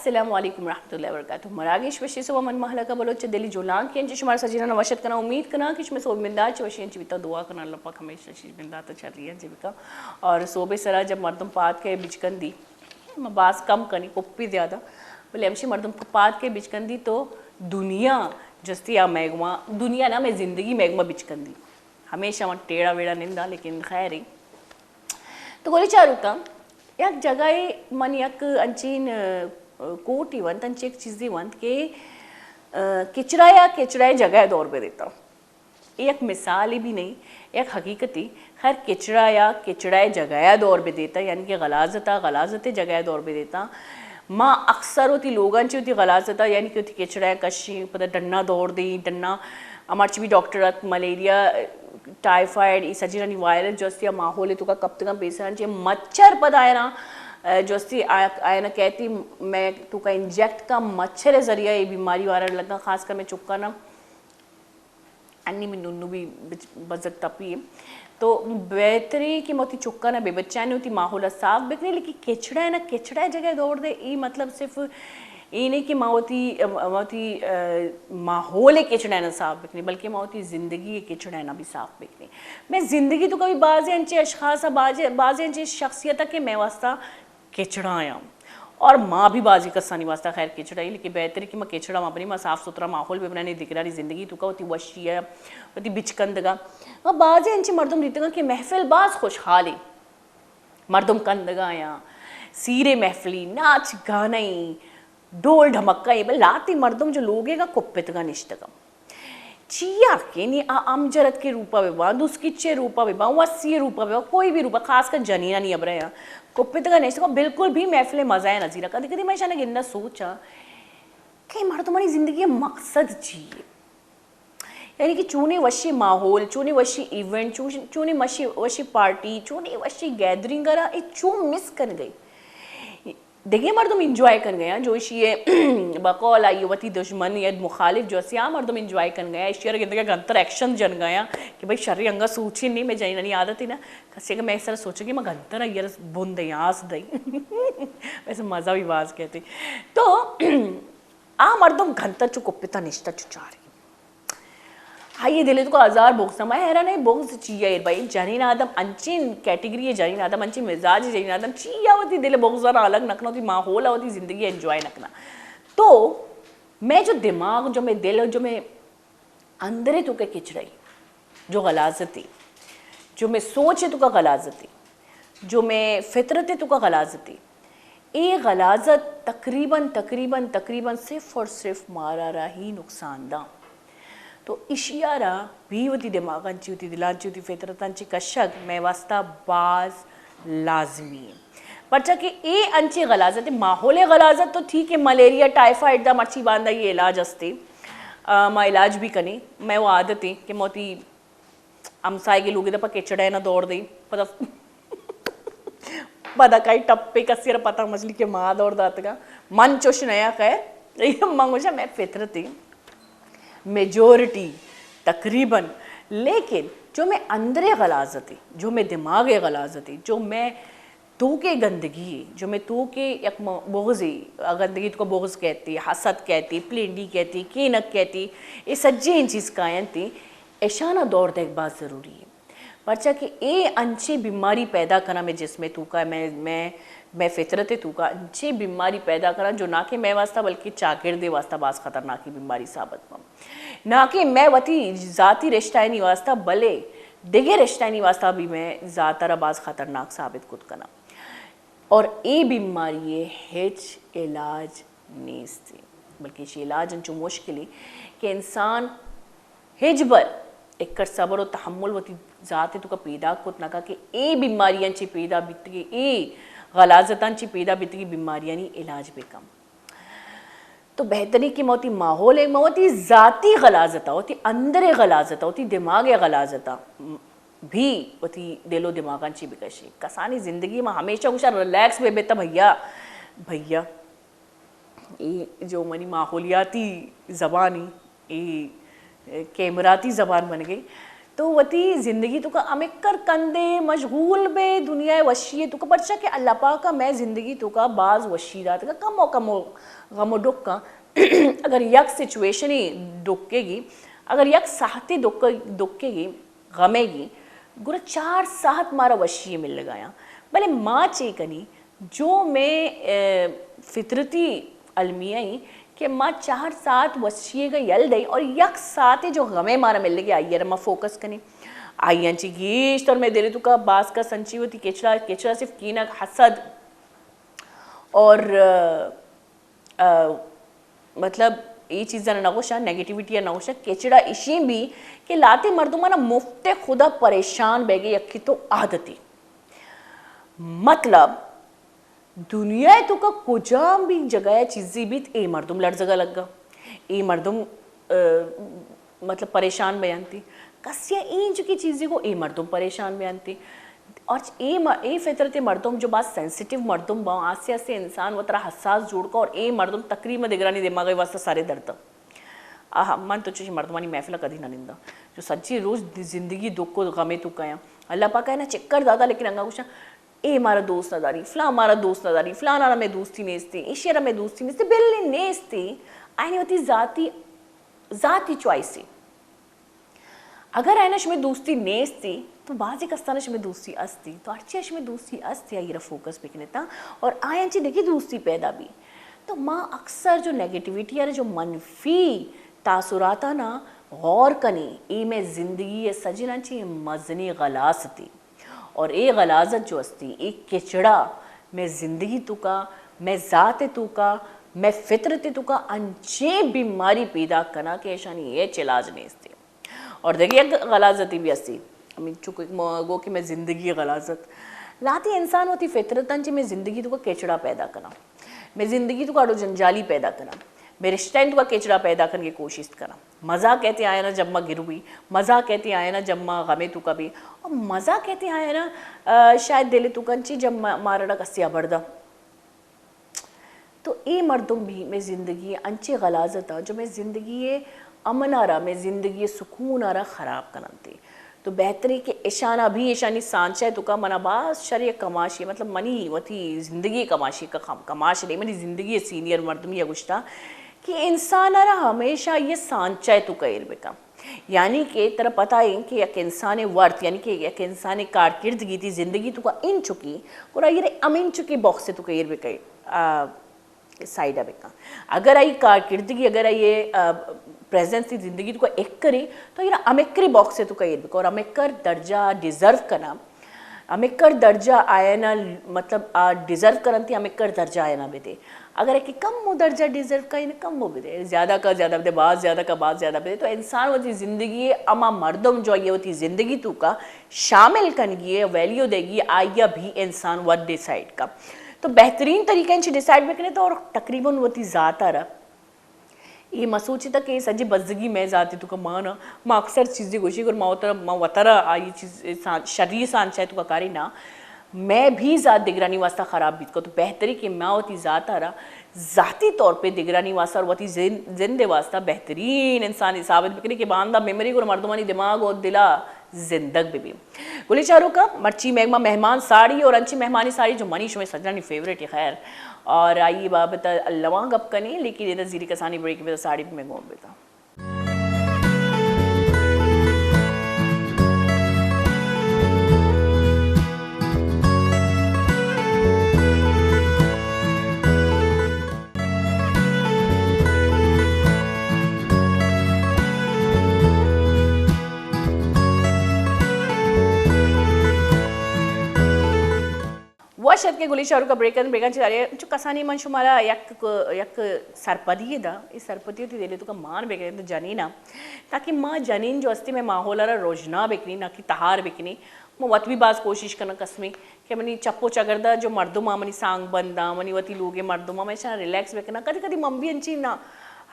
अस्सलामु अलैकुम रहमतुल्लाहि व बरकातुहू मरागिश वशी सो मन महला का बलोच दिल्ली जोलान के इंच शुमार सजीना नवशत कना उम्मीद कना कि इसमें सो बिंदा वशी इंच बिता दुआ कना अल्लाह पाक हमेशा चीज बिंदा तो चल रही है जीविका और सोबे सरा जब मर्दम पात के बिचकंदी बास कम कनी कुप्पी ज़्यादा बोले हमशी मर्दम पात के बिचकंदी तो दुनिया जस्ती आ मैगमा दुनिया ना मैं ज़िंदगी मैगमा बिचकंदी हमेशा वहाँ टेढ़ा वेड़ा निंदा लेकिन खैर ही तो गोली चारू का एक जगह मन एक अंचीन कोट इवंत अंची एक चीज़ इवंत के किचड़ा जगह दौर पे देता एक मिसाल ही भी नहीं एक हकीकती खैर किचड़ा जगह दौर पे देता यानी कि गलाजत जगह दौर पे देता माँ अक्सर होती लोगों होती गलाजता यानी कि होती किचड़ा कशी पता डन्ना दौड़ दी डन्ना हमारे भी डॉक्टर मलेरिया टाइफाइड ई सजीरानी वायरस जोस्ती माहौल है तो का कब तक बेसन चाहिए मच्छर पद आया ना जोस्ती आया ना कहती मैं तो का इंजेक्ट का मच्छर जरिया ये बीमारी वाला लगा खासकर मैं चुपका ना अन्नी में नुन्नू भी बजक तपी है तो बेहतरी की मोती चुक्का ना बेबच्चा नहीं होती माहौल साफ बिकने लेकिन किचड़ा है ना किचड़ा जगह दौड़ दे ये मतलब सिर्फ ये नहीं कि मावती माहौल किचड़ा ना साफ बिकने बल्कि मावती ज़िंदगी किचड़ा ना भी साफ बिकने मैं ज़िंदगी तो कभी बाज़ अंचे अशखास बाज़ अंचे शख्सियत के मैं वास्ता किचड़ा आया और माँ भी बाजी कस्सा नहीं वास्ता खैर किचड़ा ही लेकिन बेहतर कि मैं किचड़ा माँ अपनी माँ साफ़ सुथरा माहौल भी बनाने दिख रही ज़िंदगी तो का होती वशी है होती बिचकंदगा वह बाज़ अंचे मर्दम रीतगा कि महफिल बाज़ खुशहाल है मर्दम कंदगा या सीरे महफिली नाच गाना डोल ढमक्का ये लाती मर्दम जो लोग है का कुप्पितगा निष्ठगा चिया के नहीं अमजरत के रूपा विवाह दुस्किच्चे रूपा विवाह वसी रूपा विवाह कोई भी रूपा खासकर जनीना नहीं अब रहे हैं कुप्पितगा निष्ठगा बिल्कुल भी महफिल मजा है नजीरा कभी कभी मैं शायद गिंदा सोचा कि मर्दमानी जिंदगी मकसद चाहिए यानी कि चूने वशी माहौल चूने वशी इवेंट चूने वशी पार्टी चूने वशी गैदरिंग करा ये चू मिस कर गई देखिए मर्दम इंजॉय कर गया जो ये बकौल आई वती दुश्मन या मुखालिफ जो सिया मर्दम इंजॉय कर गया ईश्वर के गंतर एक्शन जन गया कि भाई शर्री अंगा सूची नहीं मैं जानी नहीं आदत ही ना कसे मैं इस तरह सोचूँ कि मैं गंतर यार बुन दई आस दई वैसे मज़ा भी बाज कहते तो आ मर्दम घंतर चु कुप्पिता निष्ठा चुचारी हाई दिले तो हजार बोक्स मैं हैरान है बोक्स चाहिए भाई जनीन आदम अंचिन कैटेगरी है जनीन आदम अंचिन मिजाज जनीन आदम चिया होती दिले बोक्स जरा अलग नखना होती माहौल होती ज़िंदगी एंजॉय नखना तो मैं जो दिमाग जो मैं दिल जो मैं अंदर तो के किचड़ाई जो गलाजती जो मैं सोच है तो का गलाजती जो मैं फितरत है तो का गलाजती ये गलाजत तकरीबन सिर्फ और सिर्फ मारा रहा ही नुकसानदा तो इशियारा भी होती दिमागांची होती दिलांची होती फितरतांची कशक मैं वास्ता बाज लाजमी है बच्चा कि ए अंची गलाजत माहौल गलाजत तो ठीक है मलेरिया टाइफाइड दा मच्छी बांधा ये इलाज असते माँ इलाज भी कनी मैं वो आदत है कि मोती हमसाए के लोग दपा किचड़ा ना दौड़ दी पता पता कई टप्पे कसियर पता मछली के माँ दौड़ दात का मन चुश नया खैर मंगोशा मैं फितरती मेजॉरिटी तकरीबन लेकिन जो मैं अंदर गलाजती जो मैं दिमाग गलाजती जो मैं तो के गंदगी जो मैं तो के एक बोगज़ी गंदगी तो को बोगज़ कहती हसद कहती प्लेंडी कहती कीनक कहती ये सज्जे इन चीज़ कायन थी ऐशाना दौर देख बात ज़रूरी है बच्चा कि ये अंचे बीमारी पैदा करना मैं जिसमें तू का मैं फितरत तू का अच्छी बीमारी पैदा करा जो ना कि मैं वास्ता बल्कि चाकिर दे वास्ता बास खतरनाक बीमारी साबित पम ना कि मैं वती ज़ाती रिश्ता नहीं वास्ता भले दिगे रिश्ता नहीं वास्ता भी मैं ज़ातरा बास खतरनाक साबित खुद करना और ये बीमारी है हिच इलाज नहीं थी बल्कि ये इलाज अंचो मुश्किल कि इंसान हिजबर एक सबर और तहम्मुल वती ज़ात तो का पैदा खुद ना कि ये बीमारियाँ ची पैदा बीत गई ये गलाजतांची पैदा बीतगी बीमारियाँ नहीं इलाज बेकम तो बेहतरी की मोती माहौल है मोती ज़ाती गलाजता होती अंदर गलाजता होती दिमाग गलाजता भी होती दिलो दिमागांची बिकशी कसानी ज़िंदगी में हमेशा कुछ रिलैक्स में बेता भैया ये जो मनी माहौलियाती ज़बानी ये कैमराती ज़बान बन गई तो वती ज़िंदगी तुका अमेकर कंदे मशगूल बे दुनिया वशी तुका पर्चा के अल्लाह पाक मैं ज़िंदगी तुका बाज वशी रात का कमो कमो गमो डुक्का अगर यक सिचुएशन ही डुक्केगी, अगर यक साहती डुक्केगी गमेगी गुरा 4 साहत मारा वशी मिल गया भले माँ चेकनी जो मैं फितरती अलमिया ही कि माँ 4 सात वशिए का यल दई और यक साथ जो गमे मारा मिल गया आइए रमा फोकस कनी आइया ची गीश और मैं दे रही तू का बास का संची होती केचरा केचरा सिर्फ कीना हसद और मतलब ये चीज़ें नगोशा नेगेटिविटी नगोशा केचड़ा इशी भी कि लाते मर्दुमाना मुफ्ते खुदा परेशान बेगे यक्की तो आदती मतलब दुनिया तो का कुजाम भी जगह चीज़ी भी ए मर्दुम लड़ जगह लगा ए मर्दुम मतलब परेशान बयानती कसिया इंच की चीज़ें को ए मर्दुम परेशान बयानती और ए फितरत मर्दुम जो बात सेंसिटिव मर्दुम बा आस्ते आस्ते इंसान वो तरह हसास जुड़ का और ए मर्दुम तकरीब दिगरानी दिमाग वास्ते सारे दर्द आह मन तो चाहिए मर्दमानी महफिल कभी ना निंदा जो सच्ची रोज़ ज़िंदगी दुख को गमे तू कया अल्लाह पाक है ना चक्कर दादा लेकिन अंगा कुछ ए मारा दोस्त नदारी फ्ला मारा दोस्त नदारी फ्लाना में दोस्ती नेस्ती इशियरा में दोस्ती नेस्ती बिल्ली नेस्ती आईने होती जाती चॉइसी अगर आयनश में दोस्ती नेस्ती तो बाजी कस्तानश में दोस्ती अस्ती तो अर्चियश में दोस्ती अस्ती आई फोकस बिकनेता और आयंची देखी दोस्ती पैदा भी तो माँ अक्सर जो नेगेटिविटी है जो मनफी तासुराता ना गौर कनी ई में ज़िंदगी सजना चाहिए मजनी गलासती और ए गलाजत जो अस्ती एक किचड़ा मैं ज़िंदगी तुका मैं ज़ात तुका मैं फितरत तुका अंचे बीमारी पैदा करना के ऐशानी ये चिलाज नहीं अस्ती और देखिए गलाजती भी अस्ती अमीन चुक गो कि मैं ज़िंदगी गलाजत लाती इंसान होती फितरतन जी मैं ज़िंदगी तुका केचड़ा पैदा करना मैं ज़िंदगी तुका अड़ो जंजाली पैदा करना मैं रिश्ता तुका केचड़ा पैदा करने की कोशिश करना मज़ा कहते आया ना जब मैं गिर हुई मज़ा कहते आया ना जब मैं गमे तुका भी और मज़ा कहते आया ना शायद दिले तुकंची जब मारड़ा कसिया बढ़दा तो ए मर्दुम भी मैं ज़िंदगी अंचे गलाजत जो मैं ज़िंदगी अमन आ रहा मैं ज़िंदगी सुकून आ रहा ख़राब करनती तो बेहतरी के ईशाना भी ईशानी सांचा तो का मना बास शरीय कमाशी मतलब मनी वती ज़िंदगी कमाशी का कमाश नहीं मनी ज़िंदगी सीनियर मर्दम या गुश्ता कि इंसान आ रहा हमेशा ये सांचा तो का इल्म का यानी कि तरह पता है कि एक इंसान वर्थ यानी कि एक इंसान कारकिर्दगी थी ज़िंदगी तो का इन चुकी और ये अमीन चुकी बॉक्स से तो का इल्म का साइड है बेका अगर आई कारकिर्दगी अगर ये प्रेजेंस की ज़िंदगी तो एक करी तो ये अमेकरी बॉक्स है तो कही और अमेकर दर्जा डिज़र्व करना अमेकर दर्जा आया ना मतलब डिज़र्व करन थी अमेकर दर्जा आया ना बेदे अगर एक कम वो दर्जा डिज़र्व का इन्हें कम वो बेदे ज़्यादा का ज़्यादा बेदे बात ज़्यादा का बात ज़्यादा बेदे तो इंसान होती ज़िंदगी अमा मर्दम जो ये होती ज़िंदगी तू का शामिल करेंगी वैल्यू देगी आइया भी इंसान वर डिसाइड का तो बेहतरीन तरीके से डिसाइड भी करें तो और तकरीबन वती ज़ात आ रहा ये मसूची तक ये सजी बजगी मैं जाती तो का माना माँ अक्सर चीज़ें गोशी और माँ उतर माँ वतरा आई चीज़ शरीर सांचाए तो का कारी ना मैं भी ज़ात दिगरानी वास्ता ख़राब बीत को तो बेहतरी कि माँ होती ज़ात आ रहा ज़ाती तौर पे दिगरानी वास्ता और वती जिंदे वास्ता बेहतरीन इंसान साबित बिकने के बांदा मेमोरी और मर्दमानी दिमाग और दिला जिंदग भी गुली चारों का मर्ची मैगमा मेहमान साड़ी और अंची मेहमानी साड़ी जो मनीष में सजनानी फेवरेट है खैर और आई बाबत अल्लाह गप कनी लेकिन इधर जीरी कसानी बड़ी की साड़ी भी मैं घूम बेता वशत के गुली शाहरुख का ब्रेकन चिरारे जो कसानी मन शुमारा यक सरपदी दा इस सरपदी होती दिले तो का मान बेकने तो जनीना ताकि माँ जनीन जो अस्ती में माहौल आ रोजना बेकनी ना कि तहार बेकनी मैं वत भी बाज कोशिश करना कसमी कि मनी चप्पो चगरदा जो मर्दुमा मनी सांग बंदा मनी वती लोगे मर्दुमा मैं शायद रिलैक्स बेकना कभी कभी मम्मी अंची ना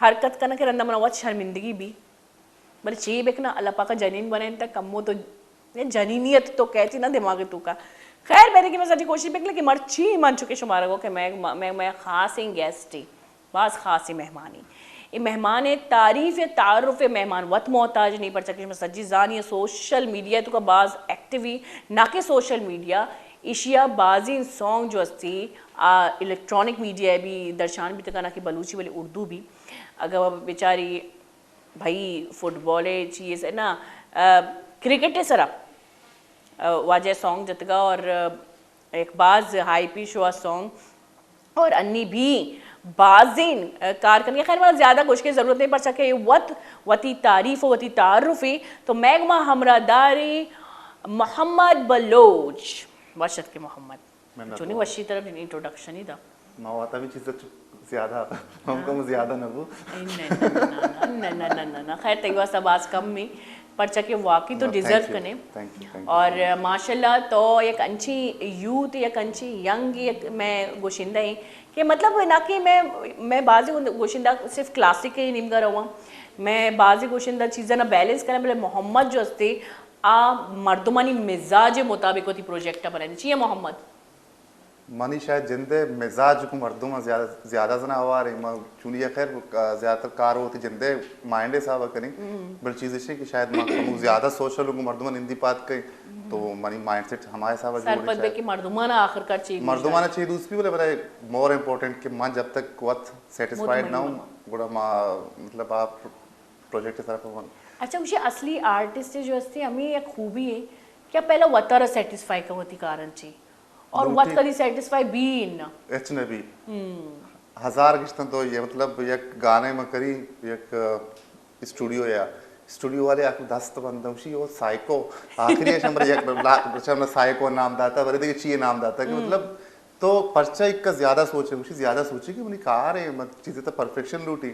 हरकत करना के रंदा मना वत शर्मिंदगी भी बड़े चाहिए बेकना अल्लाह पाका जनीन बने तक कम्मो तो जनीनियत तो कहती ना दिमाग तू का खैर मैंने कि मैं सच्ची कोशिश बेक कि मर्ची मान चुके शुमारा को कि मैं ख़ास ही गेस्ट ही बास ख़ास ही मेहमानी ये मेहमान तारीफ या तारुफ मेहमान वत मोहताज नहीं पड़ सके सज्जी जान ये सोशल मीडिया तो का बाज एक्टिवी ना के सोशल मीडिया इशिया बाजी सॉन्ग जो अस्ती इलेक्ट्रॉनिक मीडिया भी दर्शान भी तक ना कि बलूची वाली उर्दू भी अगर बेचारी भाई फुटबॉल चीज़ है ना क्रिकेट है सरा वाजह सॉन्ग जतगा और एक बाज हाई पिच हुआ सॉन्ग और अन्नी भी बाजिन कार करनी खैर मतलब ज़्यादा कुछ की ज़रूरत नहीं पड़ सके वती तारीफ़ वती तारुफ़ी तो मैगमा हमरादारी मोहम्मद बलोच वर्षद के मोहम्मद जो नहीं वशी तरफ इंट्रोडक्शन ही था मावाता भी चीज़ ज़्यादा हमको ज़्यादा न वो ना खैर तैवा सब आज कम में पर चके वाकई तो डिज़र्व करने और माशाल्लाह तो एक अच्छी यूथ एक अच्छी यंग एक मैं गोशिंदा ही कि मतलब ना कि मैं बाजी गोशिंदा सिर्फ क्लासिक ही निमगा रहा मैं बाजी गोशिंदा चीज़ें ना बैलेंस करें बोले मोहम्मद जो हस्ते मर्दमानी मिजाज मुताबिक होती प्रोजेक्ट बनानी चाहिए मोहम्मद मानी शायद जिंदे मिजाज को मर्दों ज़्यादा जना आवार है चुनिया खैर ज़्यादातर कार होती जिंदे माइंडे साहब करें बल चीज़ इसे कि शायद मैं ज़्यादा सोशल को मर्दों हिंदी बात कहीं तो मानी माइंडसेट हमारे साहब सरपद बे कि मर्दुमाना आखिरकार चाहिए मर्दुमाना चाहिए दूसरी बोले बड़ा मोर इम्पोर्टेंट कि मैं जब तक वक्त सेटिस्फाइड ना हूँ बड़ा मतलब आप प्रोजेक्ट की तरफ अच्छा मुझे असली आर्टिस्ट जो हस्ते हमें एक खूबी है क्या पहला वतर सेटिस्फाई का होती कारण चाहिए और वत कदी सेटिस्फाई भी ना एच ने भी हजार किस्तें तो ये मतलब एक गाने में करी एक स्टूडियो या स्टूडियो वाले आपको 10 तो बंदोशी वो साइको आखिरी नंबर एक मतलब साइको नाम दाता बरे देखिए चाहिए नाम दाता कि मतलब तो पर्चा एक का ज़्यादा सोचे मुझे ज़्यादा सोचे कि मुझे कार है मत चीज़ें तो परफेक्शन लूटी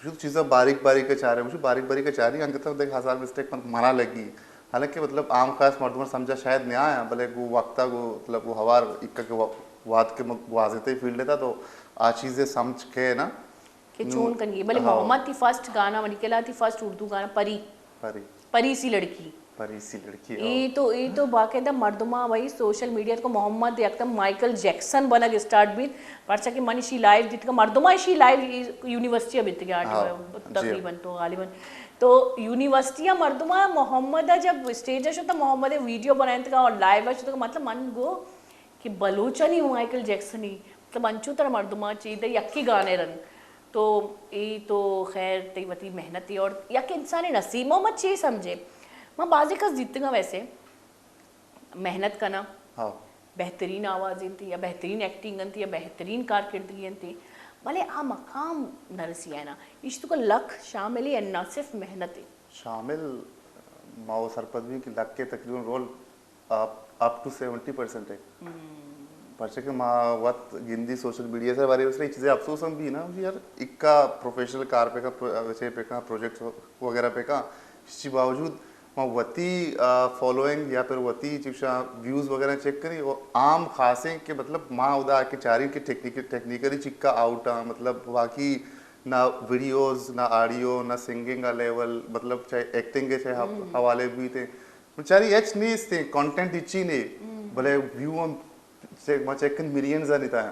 मुझे चीज़ें बारीक बारीक के चाह रहे मुझे बारीक बारीक के चाह रही अंक तक देख हजार मिस्टेक मना लगी हालांकि मतलब आम खास मर्दों समझा शायद नहीं आया भले वो वक्ता को मतलब वो हवार इक्का के वाद के वाजते फील्ड लेता तो आ चीज़ें समझ के ना कि चून करिए भले मोहम्मद थी फर्स्ट गाना मलिकेला थी फर्स्ट उर्दू गाना परी परी परी सी लड़की ये तो बाकायदा मर्दमा भाई सोशल मीडिया को मोहम्मद एकदम माइकल जैक्सन बना के स्टार्ट भी परचा कि मनीषी लाइव जित का मर्दमा शी लाइव यूनिवर्सिटी अभी तक तकरीबन तो गालिबन तो यूनिवर्सिटी मर्दमा मोहम्मद जब स्टेज है तो मोहम्मद वीडियो बनाए थे और लाइव है तो मतलब मन गो कि बलूचा नहीं हूँ माइकल जैक्सन ही मतलब अंचू तरह मर्दमा चाहिए यक्की गाने रन तो ये तो खैर तई वती मेहनत और यक इंसान नसीमो मत चाहिए समझे मैं बाजी का जीतगा वैसे मेहनत करना बेहतरीन आवाज़ थी या बेहतरीन एक्टिंग थी या बेहतरीन कारकिर्दगी थी भले आ मकाम नरसी है ना इश्त को लक शामिल है ना सिर्फ मेहनत है शामिल माओ सरपद भी कि लक के तकरीबन रोल अप टू 70% है परचे के माँ वत हिंदी सोशल मीडिया से बारे में चीज़ें अफसोस हम भी ना मुझे यार इक्का प्रोफेशनल कार पे का वैसे पे का प्रोजेक्ट वगैरह पे का इसके बावजूद माँ वती फॉलोइंग या फिर वती चिप्सा व्यूज़ वगैरह चेक करी वो आम खासे के मतलब माँ उदा के चारी के टेक्निकली चिक्का आउट मतलब बाकी ना वीडियोस ना ऑडियो ना सिंगिंग का लेवल मतलब चाहे एक्टिंग के चाहे हवाले भी थे चारी एच नहीं थे कंटेंट इच्छी नहीं भले व्यू चेक मिलियंस नहीं था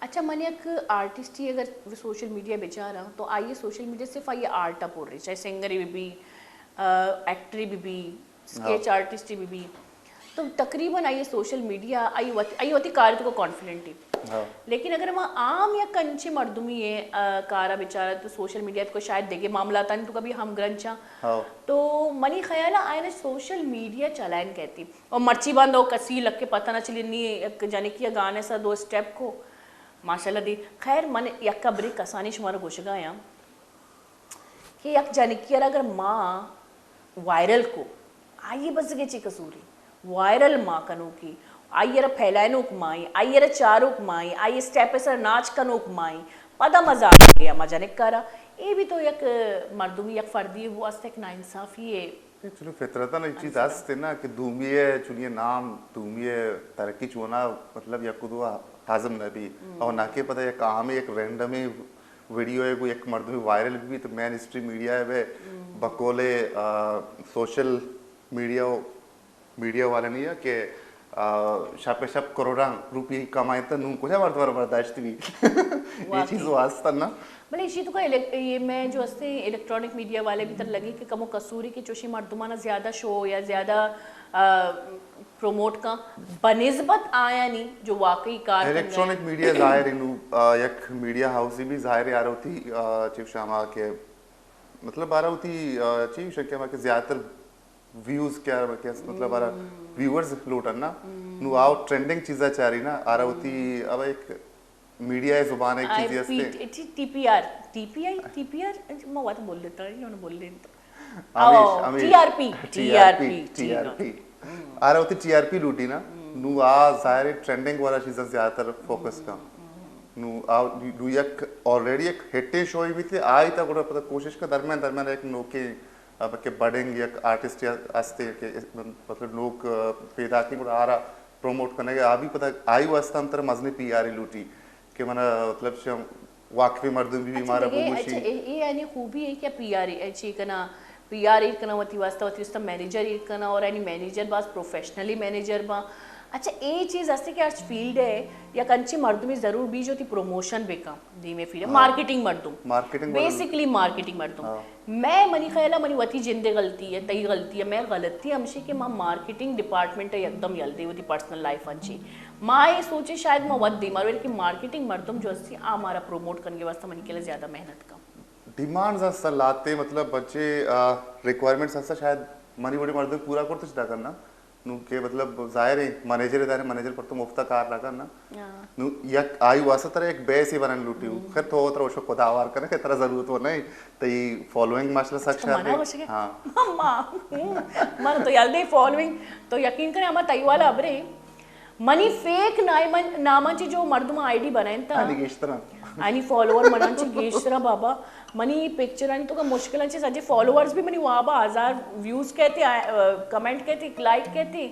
अच्छा मैंने एक आर्टिस्ट ही अगर सोशल मीडिया बेचारा तो आइए सोशल मीडिया सिर्फ आइए आर्ट अप हो रही चाहे सिंगर भी एक्टर भी स्केच आर्टिस्ट भी तो तकरीबन आइए सोशल मीडिया आई होती कार तो कॉन्फिडेंट ही लेकिन अगर वहाँ आम या कंचे मर्दुमी है कारा बेचारा तो सोशल मीडिया को शायद देखे मामला था तो कभी हम ग्रंचा तो मनी ख्याल आए ना सोशल मीडिया चलाएं कहती और मर्ची बंद हो कसी लग के पता ना चली नहीं जाने कि गाने सा 2 स्टेप को माशाल्लाह दी खैर मन यक का ब्रेक कसानी शुमार गोशगा या कि यक जाने कि अगर माँ वायरल को आइए बस के ची कसूरी वायरल माँ कनो की आइयर फैलानो माई आइयर चारों माई आइए स्टेप सर नाच कनो माई पदा मजा आ गया मजा निकारा ये भी तो एक मर्दुमी एक फर्दी वो अस्ते एक नाइंसाफी है चलो फितरतन एक चीज आस्ते ना कि दूमिये चुनिए नाम दूमिये तरक्की चुना मतलब यकुदो हाजम नबी और ना के पता एक आम एक रैंडम वीडियो है कोई एक मर्दुमी वायरल भी तो मैन स्ट्रीम मीडिया है वे बकोले सोशल मीडिया वाले नहीं है कि शप करोड़ा रुपये कमाए तो नू कुछ बर्दाश्त भी ये चीज वाचता ना भले इशी तुका ये मैं जो असते इलेक्ट्रॉनिक मीडिया वाले भी तर लगे कि कमो कसूरी की चोशी मर्दुमाना ज़्यादा शो या ज़्यादा प्रमोट का बनिस्बत आया नहीं जो वाकई कार इलेक्ट्रॉनिक मीडिया जाहिर इनु एक मीडिया हाउस भी जाहिर यार होती चीफ शामा के मतलब बारा होती चीफ शक्य के ज्यादातर व्यूज क्या मतलब बारा व्यूअर्स लोटन ना नु आओ ट्रेंडिंग चीज़ा चाह रही ना आरा होती अब एक मीडिया है जुबान एक चीज है टीपीआर मैं बात बोल लेता है ये बोल लेता टीआरपी आ रहा होती टीआरपी लूटी ना नु आ जाहिर ट्रेंडिंग वाला चीज़ ज्यादातर फोकस का नु आ नु एक ऑलरेडी एक हिट शो ही भी थे आई तक उड़ा पता कोशिश का दरमियान एक नोके अब के बडिंग एक आर्टिस्ट आस्ते के मतलब लोग पैदा की उड़ा आ रहा प्रमोट करने के अभी पता आई वास्ता अंतर मजने पीआर लूटी के मना मतलब वाकफी मर्दुम भी मारा बुमुशी ये यानी खूबी है क्या पीआर अच्छी कना पीआर इरकना वती वास्ता वती मैनेजर इरकना और यानी मैनेजर बास प्रोफेशनली मैनेजर बा अच्छा ये चीज़ असते कि आज फील्ड है या कंची मर्दुम जरूर बीज होती प्रमोशन बेका दी में फील्ड मार्केटिंग मर्दुम बेसिकली मार्केटिंग मर्दुम मैं मनी ख्याला मनी वती जिंदे गलती है तई गलती है मैं गलती हमशी कि माँ मार्केटिंग डिपार्टमेंट है एकदम यलती होती पर्सनल लाइफ अच्छी माँ ये सोचे शायद मैं वत दी मारो कि मार्केटिंग मर्दुम जो अस्ती आ हमारा प्रमोट करने के वास्ते मनी के लिए ज़्यादा मेहनत का डिमांड्स असं लाते मतलब बच्चे रिक्वायरमेंट्स असं शायद मनी बड़ी मर्दुम पूरा करते चला करना नु के मतलब जाहिर है मैनेजर पर तो मुफ्ता कार लगा ना नु या आई वासा तरह एक बेस ही बनन लूटी खैर तो तरह उसको खुदावार करे के तरह जरूरत हो नहीं तो ये फॉलोइंग माशाल्लाह सक्सेस है हां मम्मा मन तो याद दे फॉलोइंग तो यकीन करे हमारा तई वाला अबरे मनी फेक नामांची जो मर्दुमा आईडी बनायन ता आणि इस तरह आणि फॉलोवर मनांची गेशरा बाबा मनी पिक्चर आणि तो का मुश्किलांचे सजे फॉलोवर्स भी मनी वहाँ बा 1000 व्यूज कहते कमेंट कहते लाइक कहते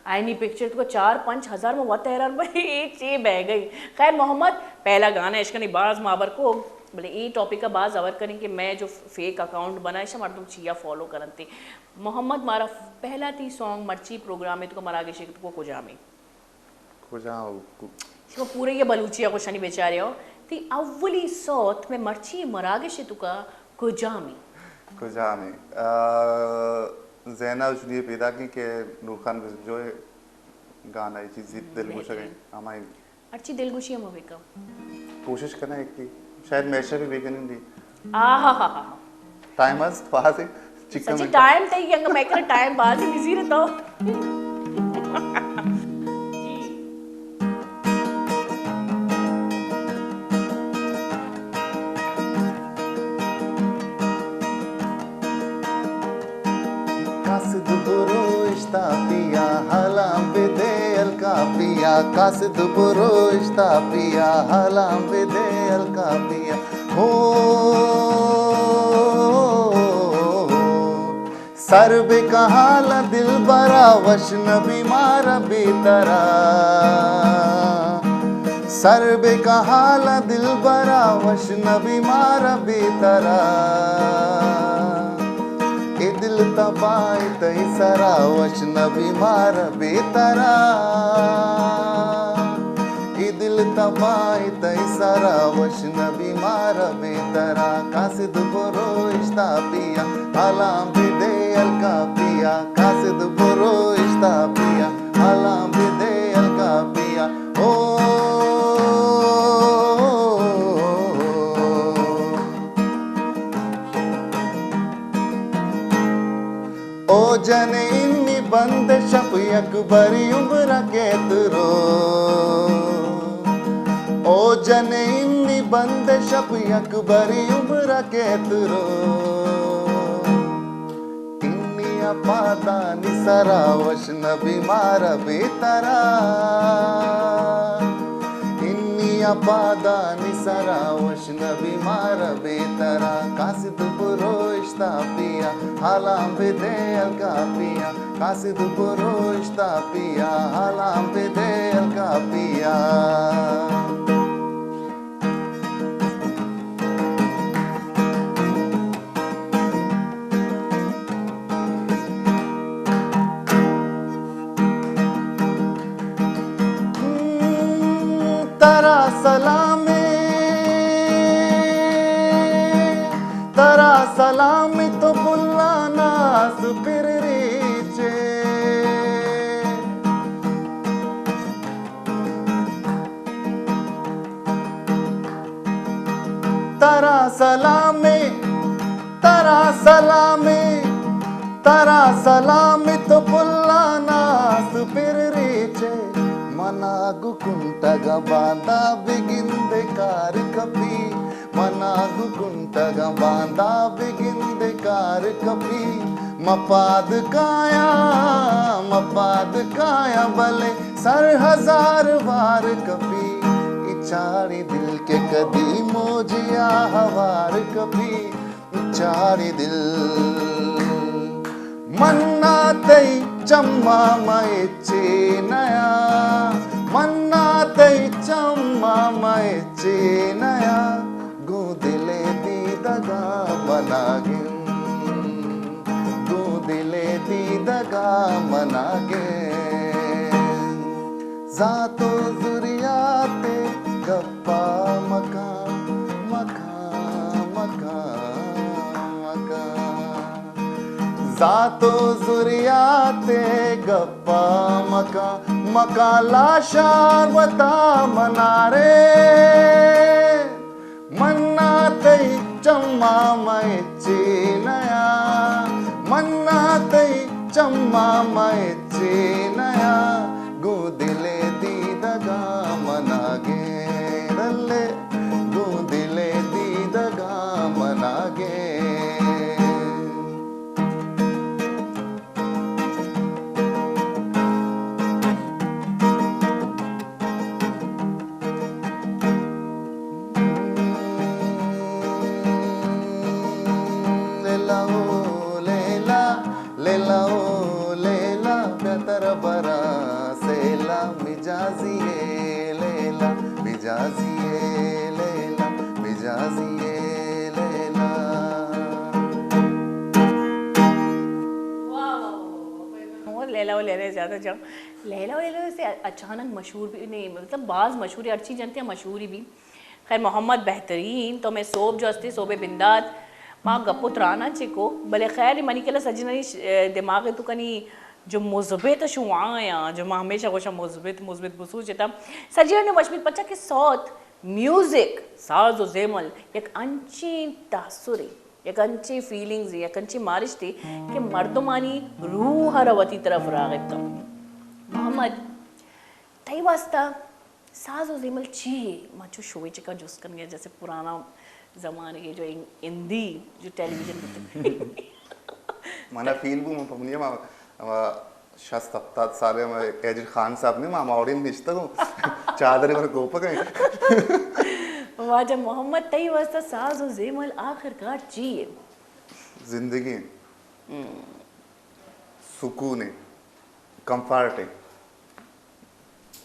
आईनी पिक्चर तो 4-5 हजार में वत हैरान भाई एक चे बह गई खैर मोहम्मद पहला गाना इश्कनी बाज माबर को बोले ये टॉपिक का बाज अवर करें कि मैं जो फेक अकाउंट बनाए शा मर्दुम चिया फॉलो करते मोहम्मद मारा पहला थी सॉन्ग मर्ची प्रोग्राम में तो मरागे शेख को कुजामी इसको पूरे ये बलूचिया को शनि बेचारे हो ती अव्वली सौत में मर्ची मरागे शे तुका कुजामी ज़ैना उसने पैदा की के नूर खान जो है गाना ये चीज़ दिलगुश है हमारी अच्छी दिलगुशी हम बेका कोशिश करना एक की शायद मैशर भी बेकन नहीं आहा टाइम आज पास है चिकन सच्ची टाइम तई यंग मैं कर टाइम बाद ही बिजी रहता कासिद पुरोष्ता पिया हलाम विदे अलका पिया हो सर बे कहाला दिल बरा वशन बीमार बेतरा सर बे कहाला दिल बरा वशन बीमार बेतरा ए दिल तबाई तई सरा वशन बीमार बेतरा दिल तबाई तई सारा वशन बीमार बेतरा कासिद पुरोष्ता पिया हलाम बिदे अलका पिया कासिद पुरोष्ता पिया हलाम बिदे अलका पिया ओ जने इन्नी बंद शप अकबरी उम्र के तुरो ओ जने इन्नी बंद शप अकबरी उम्र के तुरो इन्नी अपादा निसरा वशन बीमार बेतरा इन्नी अपादा निसरा वशन बीमार बेतरा कासिद पुरोष्ता पिया हलाम बिदे अलका पिया कासिद पुरोष्ता पिया हलाम बिदे अलका पिया तरा सलामे फिर रीचे तरा सलामी तरा सलामी तरा सलामी तो पुल्लानास फिर रीचे మనాగుకుంటగా బాందా బిగిందే కారు కపి మనాగుకుంటగా బాందా బిగిందే కారు కపి మపాद काया भले सर हजार बार कपी इचारी दिल के कदी मोजिया हवार कपी इचारी दिल मन्ना तई चम्मा मयचे नया मन्ना तई चम्मा मयचे नया गो दिले दी दगा मनागिन गो दिले दी दगा मनागिन जातो जुरियाते गप्पा मका मका मका मका जातो जुरियाते गप्पा मका मका लाशार वता मनारे मन्ना तई चम्मा मयचे नया मन्ना तई चम्मा मयचे नया गो दिले दी दगा मनागे रल्ले गो दिले दी दगा मनागे बरा सेला मिजाजिए लेला मिजाजिए लेला मिजाजिए लेला और लैला व लैला ज़्यादा जाओ लैला व लैला से अचानक मशहूर भी नहीं मतलब बाज़ मशहूर हर चीज़ जानते हैं मशहूर ही भी खैर मोहम्मद बेहतरीन तो मैं सोब जो अस्ती सोबे बिंदात माँ गप्पो त्राना चिको भले खैर मनी के सजनी दिमाग तो कनी जो मुज़बित शुआया जो मैं हमेशा गोशा मुज़बित बसू जेता सजीर ने मशमित पच्चा के सौत म्यूजिक साज और जेमल एक अंची तासुरी एक अंची फीलिंग्स एक अंची मारिश थी कि मर्दमानी रूह हरवती तरफ रागिब था मोहम्मद तई वास्ता साज और जेमल चाहिए मचो शोए चिका जुस कर गया जैसे पुराना ज़माने के जो हिंदी जो television mana feel bu mampunya ma शस्त्रतात सारे एजिड खान साहब ने मामा और इन निश्चित को चादर पर गोपक है वाजा मोहम्मद तई वास्ता साज और जेमल आखिरकार चाहिए जिंदगी सुकून है कंफर्ट है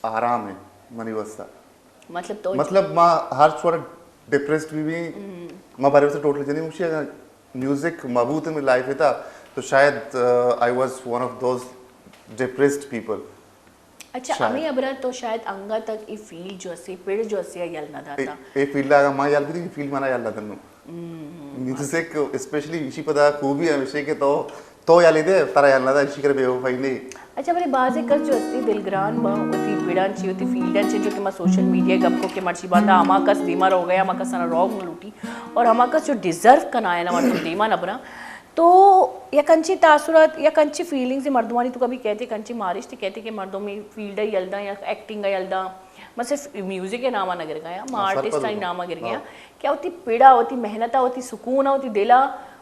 आराम है मनी वास्ता मतलब माँ हर छोटा डिप्रेस्ड भी माँ बारे में टोटल जनी मुझे म्यूजिक मबूत में लाइफ है था तो शायद I was one of those depressed people अच्छा अमी अबरा तो शायद अंगा तक ई फील जो से पेड़ जो से यल ना दाता ए फील लगा मां यल भी फील मना यल दन्नु मींस एक स्पेशली इसी पदा खूबी है विषय के तो यल दे तारा यल ना इसी करे बेवफाई नहीं अच्छा बरे बाजे कस जो अस्ती दिलग्रान बा उती पीड़ांची उती फील्डांची जो कि मा सोशल मीडिया गपको के मर्ची बांधा हमाकस बीमार हो गया हमाकस ना रोग लूटी और हमाकस जो डिजर्व कनाया ना मर्दम दीमा नबरा तो या कंची तासुरात या कंची फीलिंग्स मर्दमानी तो कभी कहते कंची मारिश थी कहते कि मर्दों में फील्ड यलदा या एक्टिंग यलदा मैं सिर्फ म्यूजिक के नामा न गिर गया मैं आर्टिस्ट का नामा गिर गया क्या होती पीड़ा होती मेहनत होती सुकून होती दिला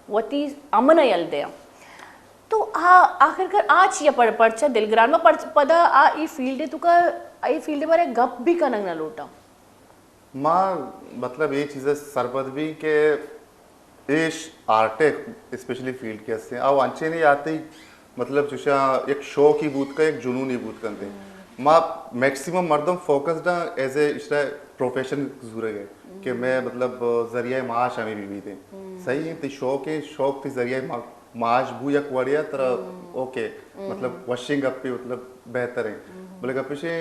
होती अमन यलदे तो आखिरकार आज या पड़चा दिलग्रान में पदा आ ई फील्ड तुका आई फील्ड बारे गप भी कनंग न लोटा माँ मतलब ये चीज़ें सरपद भी के इस आर्टे स्पेशली फील्ड के हस्ते अब अंचे नहीं आते मतलब जो एक शो की बूथ का एक जुनून ही बूथ करते माँ मैक्सिमम मर्दम फोकस्ड एज ए इसका प्रोफेशन जरूर है कि मैं मतलब जरिया माश हमें भी थे सही है तो शौक थी जरिया माश बू या कुआड़िया तरह ओके मतलब वॉशिंग अप पे मतलब बेहतर है बोले कपे से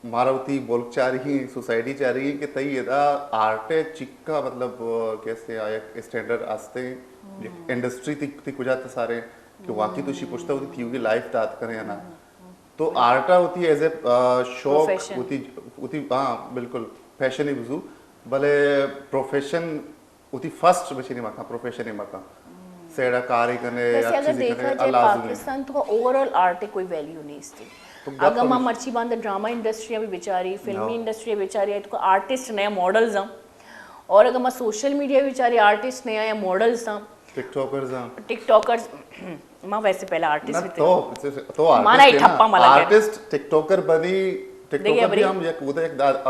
मारवती बोल चाह रही सोसाइटी चाह रही है कि तई यदा आर्ट चिक्का मतलब कैसे आया स्टैंडर्ड आस्ते इंडस्ट्री ती कुजाते सारे की वाकई तुझी पुछता होती थी की लाईफ दात करें या ना तो आर्टा होती एज ए शौक Profession. होती हाँ बिल्कुल फैशन ही बुझू भले प्रोफेशन होती फर्स्ट बची नहीं मका प्रोफेशन ही मका सेड़ा कारी करने वैसे या अगर चीजें देखा करने जाए अल्लाह पाकिस्तान तो ओवरऑल आर्ट कोई वैल्यू नहीं इसकी तो गप अगर मां अभी- मर्ची बांध ड्रामा इंडस्ट्री भी बेचारी फिल्मी No. इंडस्ट्री बेचारी है तो आर्टिस्ट नया मॉडल्स हैं और अगर मां सोशल मीडिया बेचारी आर्टिस्ट नया या मॉडल्स हैं टिकटॉकर्स हाँ टिकटॉकर्स मां वैसे पहले आर्टिस्ट ना भी थे तो माना ही ठप्पा मला गया। आर्टिस्ट टिकटॉकर बनी टिकटॉकर भी अबरी- हम एक उदय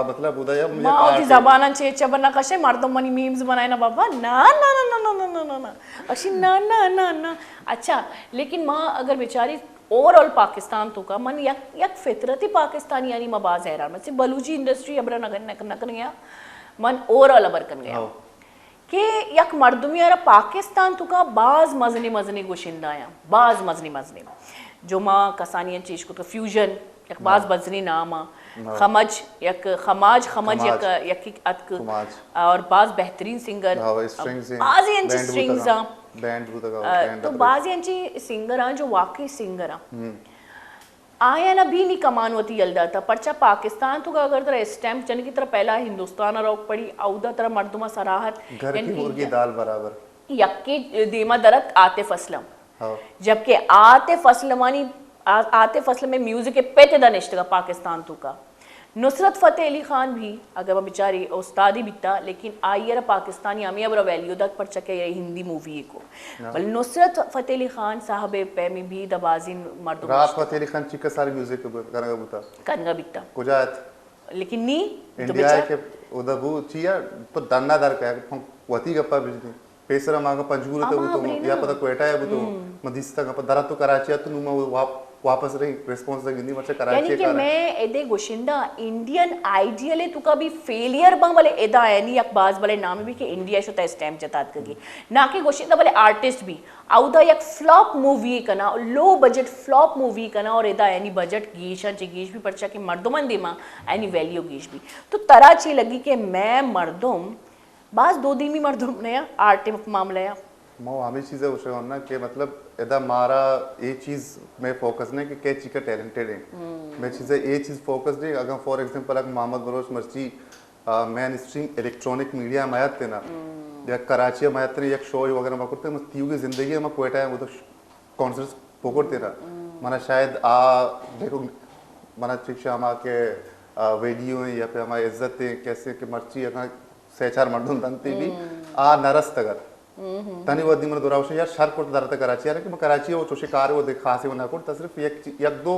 मतलब उदय हम मां होती जबाना चेचा बना कशे मारतो मनी मीम्स बनाए ना बाबा ना ना ना ना ना ना ना ना ना अशी ना ना ना ना अच्छा लेकिन मां अगर बेचारी ओवरऑल पाकिस्तान तो का मन यक फितरती पाकिस्तानी यानी मां बाज हैरान मतलब बलूची इंडस्ट्री अबर नकन गया मन ओवरऑल अबर कन गया कि यक मर्दमी यार पाकिस्तान तो का बाज मजनी मजनी गोशिंदा या बाज मजनी मजनी जो मां कसानियन चीज को तो फ्यूजन यक बाज बजनी नाम खमज यक खमाज खमज यक यक अतक खमाज। और बाज बेहतरीन सिंगर स्ट्रिंग्स बाज यांची स्ट्रिंग्स बैंड बुता तो बाज यांची सिंगर जो वाकई सिंगर आया ना भी नहीं कमान होती यलदा था परचा पाकिस्तान तो का अगर तरह स्टैम्प जन की तरह पहला हिंदुस्तान रोक पड़ी औदा तरह मर्दुमा सराहत घर की मुर्गी दाल बराबर यक्की देमा दरक आतिफ असलम हाँ जबकि आतिफ असलमानी आतिफ असलम में म्यूजिक के पेते दनिश्त का पाकिस्तान तो का नुसरत फतेह अली खान भी अगर वह बेचारी उस्तादी बिता लेकिन आइयर पाकिस्तानी अमी अब वैल्यू तक पर चके हिंदी मूवी को बल नुसरत फतेह अली खान साहब पैमी भी दबाजिन मर्दुम रात फतेह अली खान चिका सारी म्यूजिक करना बुता कनगा बिता कुजात लेकिन नी तो इंडिया बेचारा के उदबू चिया तो दन्ना दर का वती गप्पा बिजली पेसरा मांगा पंजगुर तो अमा तो अबरी या ना। पता कोयटा है तो मदिस्ता का दरा तो कराची तो नुमा वापस रही रिस्पांस तक हिंदी मचे कराची यानी कि का मैं एदे गोशिंदा इंडियन आइडियल है तुका भी फेलियर बा वाले एदा है नहीं अखबाज वाले नाम भी कि इंडिया शो स्टैम्प जतात कगी ना कि गोशिंदा वाले आर्टिस्ट भी आउदा एक फ्लॉप मूवी कना लो बजट फ्लॉप मूवी कना और एदा यानी बजट गीशा चिगीश भी परचा कि मर्दुमन दिमा यानी वैल्यू गीश भी तो तरह ची लगी कि मैं मर्दुम बास दो दिन भी मर्दुम नया आर्ट मामला या मो हमें चीजें उसे ना कि मतलब एदा मारा ये चीज में फोकस नहीं कि क्या चीज़ टैलेंटेड है मैं चीजें ये चीज फोकस नहीं अगर फॉर एग्जांपल अगर मोहम्मद बरोश मर्ची मैन स्ट्रीम इलेक्ट्रॉनिक मीडिया मायत थे ना या कराची मायत ने एक शो वगैरह मकुरते मत तीउ की जिंदगी में कोयटा है वो तो कॉन्सर्ट्स पोकोरते ना मना शायद देखो मना शिक्षा हमा के वीडियो या पे हमारी इज्जत कैसे कि मर्ची अगर सेचार मर्दुन तंती भी नरस तगर तनी वो दिन में दोरावश यार शर्क को दरते कराची यार कि मैं कराची वो चोशी कार वो देखा से वो ना कोट सिर्फ एक दो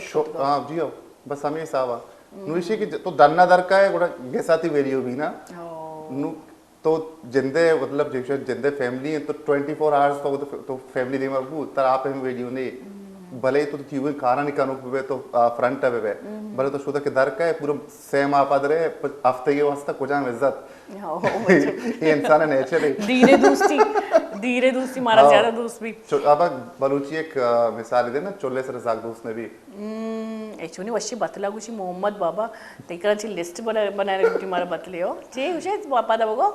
शो हाँ जी हो बस हमें सावा नुइशी की तो दन्ना दर का है गोड़ा गेसाती वेरियो भी ना नु तो जिंदे मतलब जैसे जिंदे फैमिली है तो 24 आवर्स तो फैमिली दे मरबू तर आप हम वीडियो ने भले तो क्यों खाना नहीं कानू पे तो फ्रंट पे भले तो शुदा के दर का है पूरा सेम आप आदरे हफ्ते के वास्ते कुछ इज्जत ये इंसान है नेचर है धीरे दोस्ती मारा ज्यादा दोस्त भी अब बलूची एक मिसाल दे ना चोले सर जाग दोस्त ने भी एक्चुअली वशी बतला गुशी मोहम्मद बाबा तेकराची लिस्ट बनाने गुटी मारा बतले हो चे उसे पापा दा बगो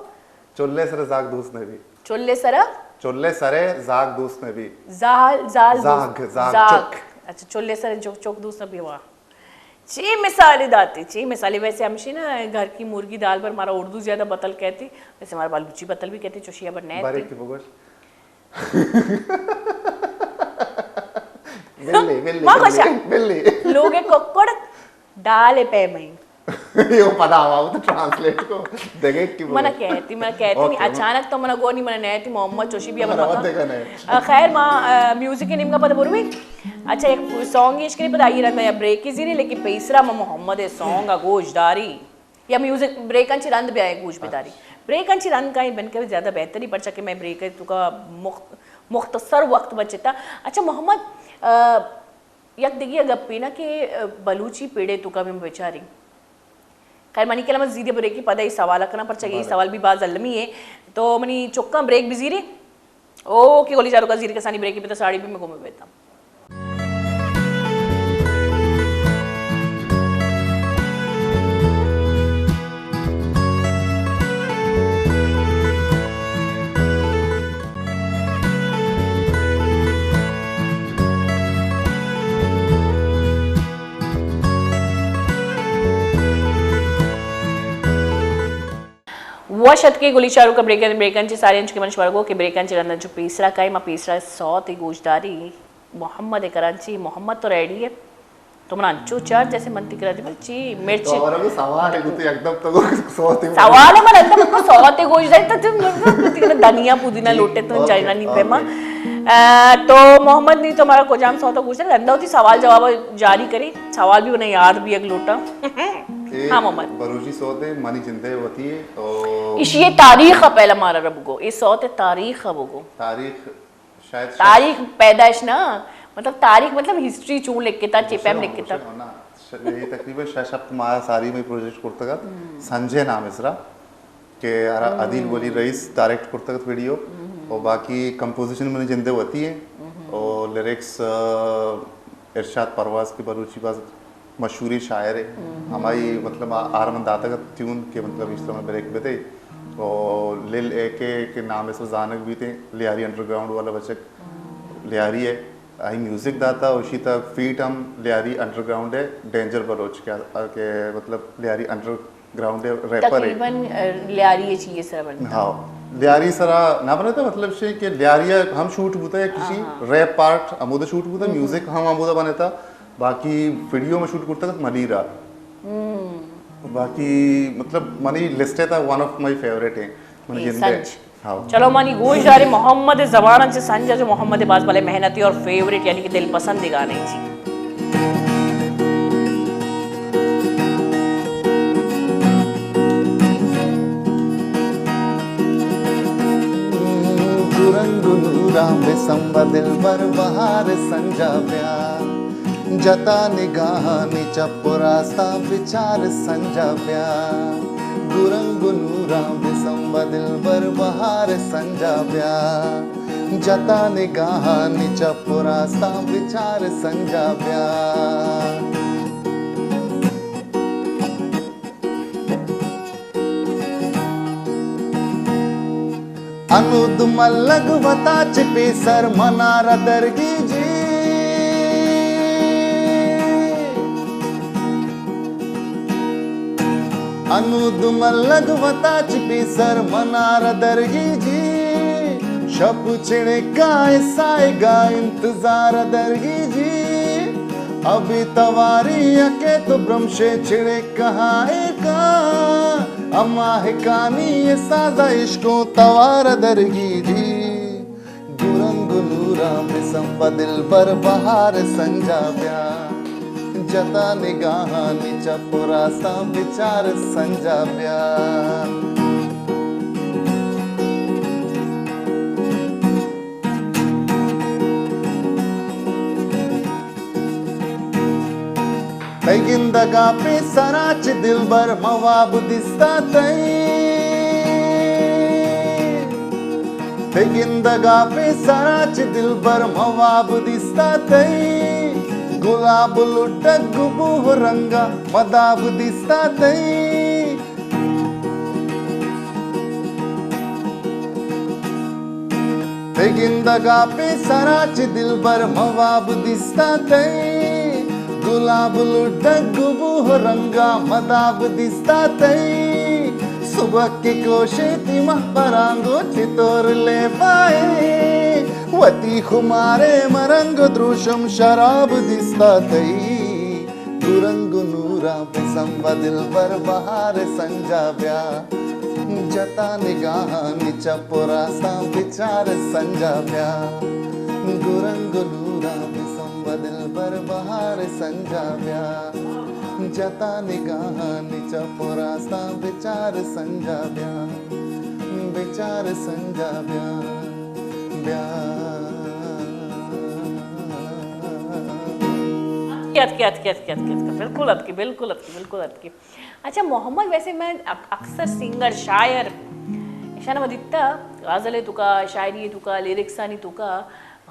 चोले सर जाग दोस्त ने भी चोल्ले सरा चोले सरे जाग दोस्त ने भी जाल जाल जाग जाग अच्छा चोल्ले सरे चोक दोस्त भी हुआ ची मिसाली दाती ची मिसाली वैसे हमशी ना घर की मुर्गी दाल पर हमारा उर्दू ज्यादा बतल कहती वैसे हमारा बालूची बतल भी कहती चोशिया पर नैत बारे की बगोश बिल्ली बिल्ली बिल्ली लोगे कोकड़ डाले पे मई यो पता हुआ वो तो ट्रांसलेट को देखे कि मना कहती नहीं अचानक तो मना गोनी मना नैती मोहम्मद चोशी भी अब देखा नहीं खैर माँ म्यूजिक के नेम का पता बोलू भी अच्छा एक सॉन्ग इसके लिए पता ये रहता है ब्रेक की जीरी लेकिन पैसरा माँ मोहम्मद है सॉन्ग का गोशदारी या म्यूजिक ब्रेक अंची रंद भी आए गोश बेदारी ब्रेक अंची रंद का ही बनकर ज़्यादा बेहतर ही पड़ सके मैं ब्रेक तो का मुख्तसर वक्त बचे था अच्छा मोहम्मद यक देखिए गप्पी ना कि बलूची पेड़े तो का भी बेचारी खैर मनी के जीरे ब्रेक की पदा ही सवाल करना पर चाहिए सवाल भी बाज अलमी है तो मनी चुक्का ब्रेक भी जीरे ओ की गोली चारों का जीरे का सानी ब्रेक की तो साड़ी भी मैं घूमे बेता वशत के गुली शाहरुख का ब्रेकांची साऱ्यांची मनश वर्गो के ब्रेकांची रंदनचो पीसरा काय मा पीसरा 100 ती गोशदारी मोहम्मद करांची मोहम्मद तो रेडी है तो मन अंचो चार जैसे मनती करा दी बच्ची मिर्च तो और वो सवाल है तो एकदम तो सोते सवाल है मन अंदर को 100 ती गोशदारी तो तुम धनिया पुदीना लोटे तो चाइना नहीं पेमा तो मोहम्मद ने तो हमारा कोजाम 100 तो गोशदारी अंदर होती सवाल जवाब जारी करी सवाल भी उन्हें याद भी एक लोटा हाँ मोहम्मद बरूची सोते मनी चिंते होती है तो इस ये तारीख का पहला मारा रब को इस सौते तारीख का वो तारीख शायद तारीख पैदाइश ना मतलब तारीख मतलब हिस्ट्री चूं लिख के था चिपैम लिख के था ये तकरीबन शब्द माया सारी में प्रोजेक्ट करता का संजय नाम इसरा के आदिल वली रईस डायरेक्ट करता का वीडियो और बाकी कंपोजिशन में जिंदे होती है और लिरिक्स इरशाद परवाज की बरूची बाज मशहूरी शायर है हमारी मतलब आरमन दाता का ट्यून के मतलब इस तरह ब्रेक में थे और लिल ए के नाम से जानक भी थे लियारी अंडरग्राउंड वाला बच्चा लियारी है आई म्यूजिक दाता उसी तक फीट हम लियारी अंडरग्राउंड है डेंजर बलोच के मतलब लियारी अंडरग्राउंड है रैपर है तकरीबन लियारी ये चीज़ सर बनता हाँ लियारी सरा ना बना था मतलब से कि लियारिया हम शूट होता है किसी रैप पार्ट अमोदा शूट होता है म्यूजिक हम अमोदा बने था बाकी वीडियो में शूट करता था मनीरा बाकी मतलब मनी लिस्टेड था वन ऑफ माय फेवरेट है मनी जिंदे हाँ चलो मानी गोश जा रहे मोहम्मद जबान से संजय जो मोहम्मद बाज वाले मेहनती और फेवरेट यानी कि दिल पसंद गाने जी राम संबा दिल बर बहार संजा प्या जता निगाह नीचा पुरास्ता विचार संजा प्या गुरंग नूरा बिसंबा दिल बर बहार संजा प्या जता निगाह नीचा पुरास्ता विचार संजा प्या अनुद मल्लग वता चिपी सर मनारा दरगी जी अनुद मल्लग वता चिपी सर मनारा दरगी जी शप छिड़े का साएगा इंतजार दरगी जी अभी तवारी अके तो ब्रह्मशे छिड़े कहाँ का अम्मा है कहानी ये साजा इश्को तवार दरगी जी गुरंग नूरा बिसंबा दिल पर बहार संजा प्या जता निगाह नीचा पुरासा विचार संजा प्या तैगिंदगा पे सराच दिलबर मवाब दिस्ता तैगिंदगा पे सराच दिलबर मवाब दिस्ता गुलाब लुटक गुबूह रंगा मदाब दिस्ता तैगिंदगा पे सराच दिलबर मवाब दिस्ता गुलाब लुटक गुबूह रंगा मदाब दिस्ता सुबह की कोशे तिमह परांगो चितोर ले पाए वती खुमारे मरंग द्रुशम शराब दिस्ता गुरंग नूरा बिसंबा दिल पर बहार संजा प्या जता निगाह नीचा पुरासा विचार संजा प्या गुरंग नूरा बिसंबा दिल पर बहार संजा प्या जता निगाह नीचा पुरासा विचार संजा प्या विचार संजा प्या बिल्कुल अच्छा मोहम्मद वैसे मैं अक्सर सिंगर शायर ईशाना दिखता गाजल तुका शायरी तुका लिरिक्सानी तुका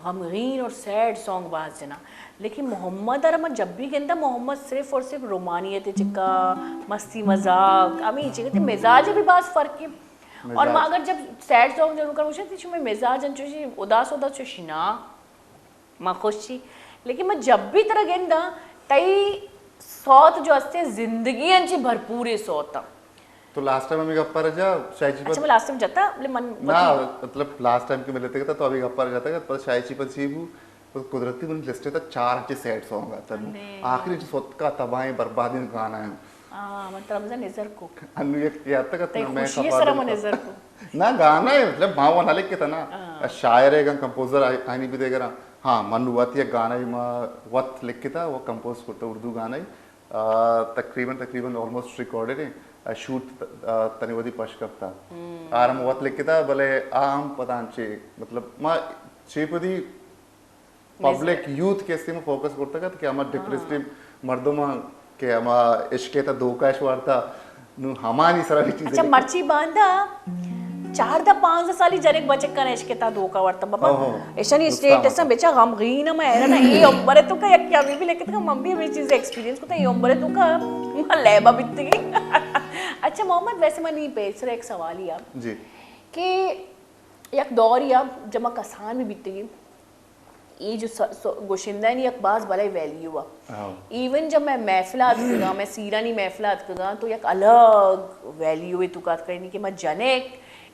गमगीन और सैड सॉन्ग बाज जना लेकिन मोहम्मद और मैं जब भी कहता मोहम्मद सिर्फ और सिर्फ रोमानियत चिक्का मस्ती मजाक अमी चिकते मिजाज भी बास फर्क है और मैं अगर जब सैड सॉन्ग जरूर करूँ तो मैं मिजाज अंचुशी उदास चुशी ना मैं खुश थी लेकिन मैं जब भी तरह गेंदा तई सौत जो अस्ते जिंदगी अंची भरपूर सौत तो लास्ट टाइम आम्ही गप्पा रजा शायची अच्छा, मैं लास्ट टाइम जाता मन ना मतलब लास्ट टाइम की मिलते का तो अभी गप्पा रह जाता पर शायची पण सीबू तो कुदरती मन लिस्ट था 4 अच्छे सैड सॉन्ग आता आखिरी जो सोत का तबाही बर्बादी गाना है मतलब रमजान नजर को अनु एक याद तक ते मैं खुशी सर मन नजर को ना गाना है मतलब भाव वाला लिख के था ना शायर है कंपोजर आनी भी देगा हाँ मन वत ये गाना ही माँ वत लिख के था वो कंपोज करता उर्दू गाना ही तकरीबन ऑलमोस्ट रिकॉर्डेड है शूट तनिवदी पश करता आराम वत लिख के था भले आम पतांचे मतलब माँ चेपदी पब्लिक यूथ के में फोकस करता का कि हमारा डिप्रेसिव मर्दों में के हमारा इश्क था धोखा वार्ता नु हमारी सारी चीजें अच्छा मर्ची बांधा 4-5 साली जरेक बचे कने इश्क था धोखा वार्ता बाबा ऐशानी स्टेटस में बेचा गमगीन में है ना ये उम्र तो का क्या भी लेके तो मम्मी भी चीज एक्सपीरियंस को तो ये उम्र तो का लेबा बितगी अच्छा मोहम्मद वैसे मैं नहीं पेश रहा एक सवाल ही आप जी कि एक दौर या जमा कसान में बीतगी ये जो गोशिंदा नहीं अखबाज वाला वैल्यू हुआ इवन जब मैं महफिलात कगा मैं सीरानी महफिलात कगा तो एक अलग वैल्यू है तू का कहनी कि मैं जनेक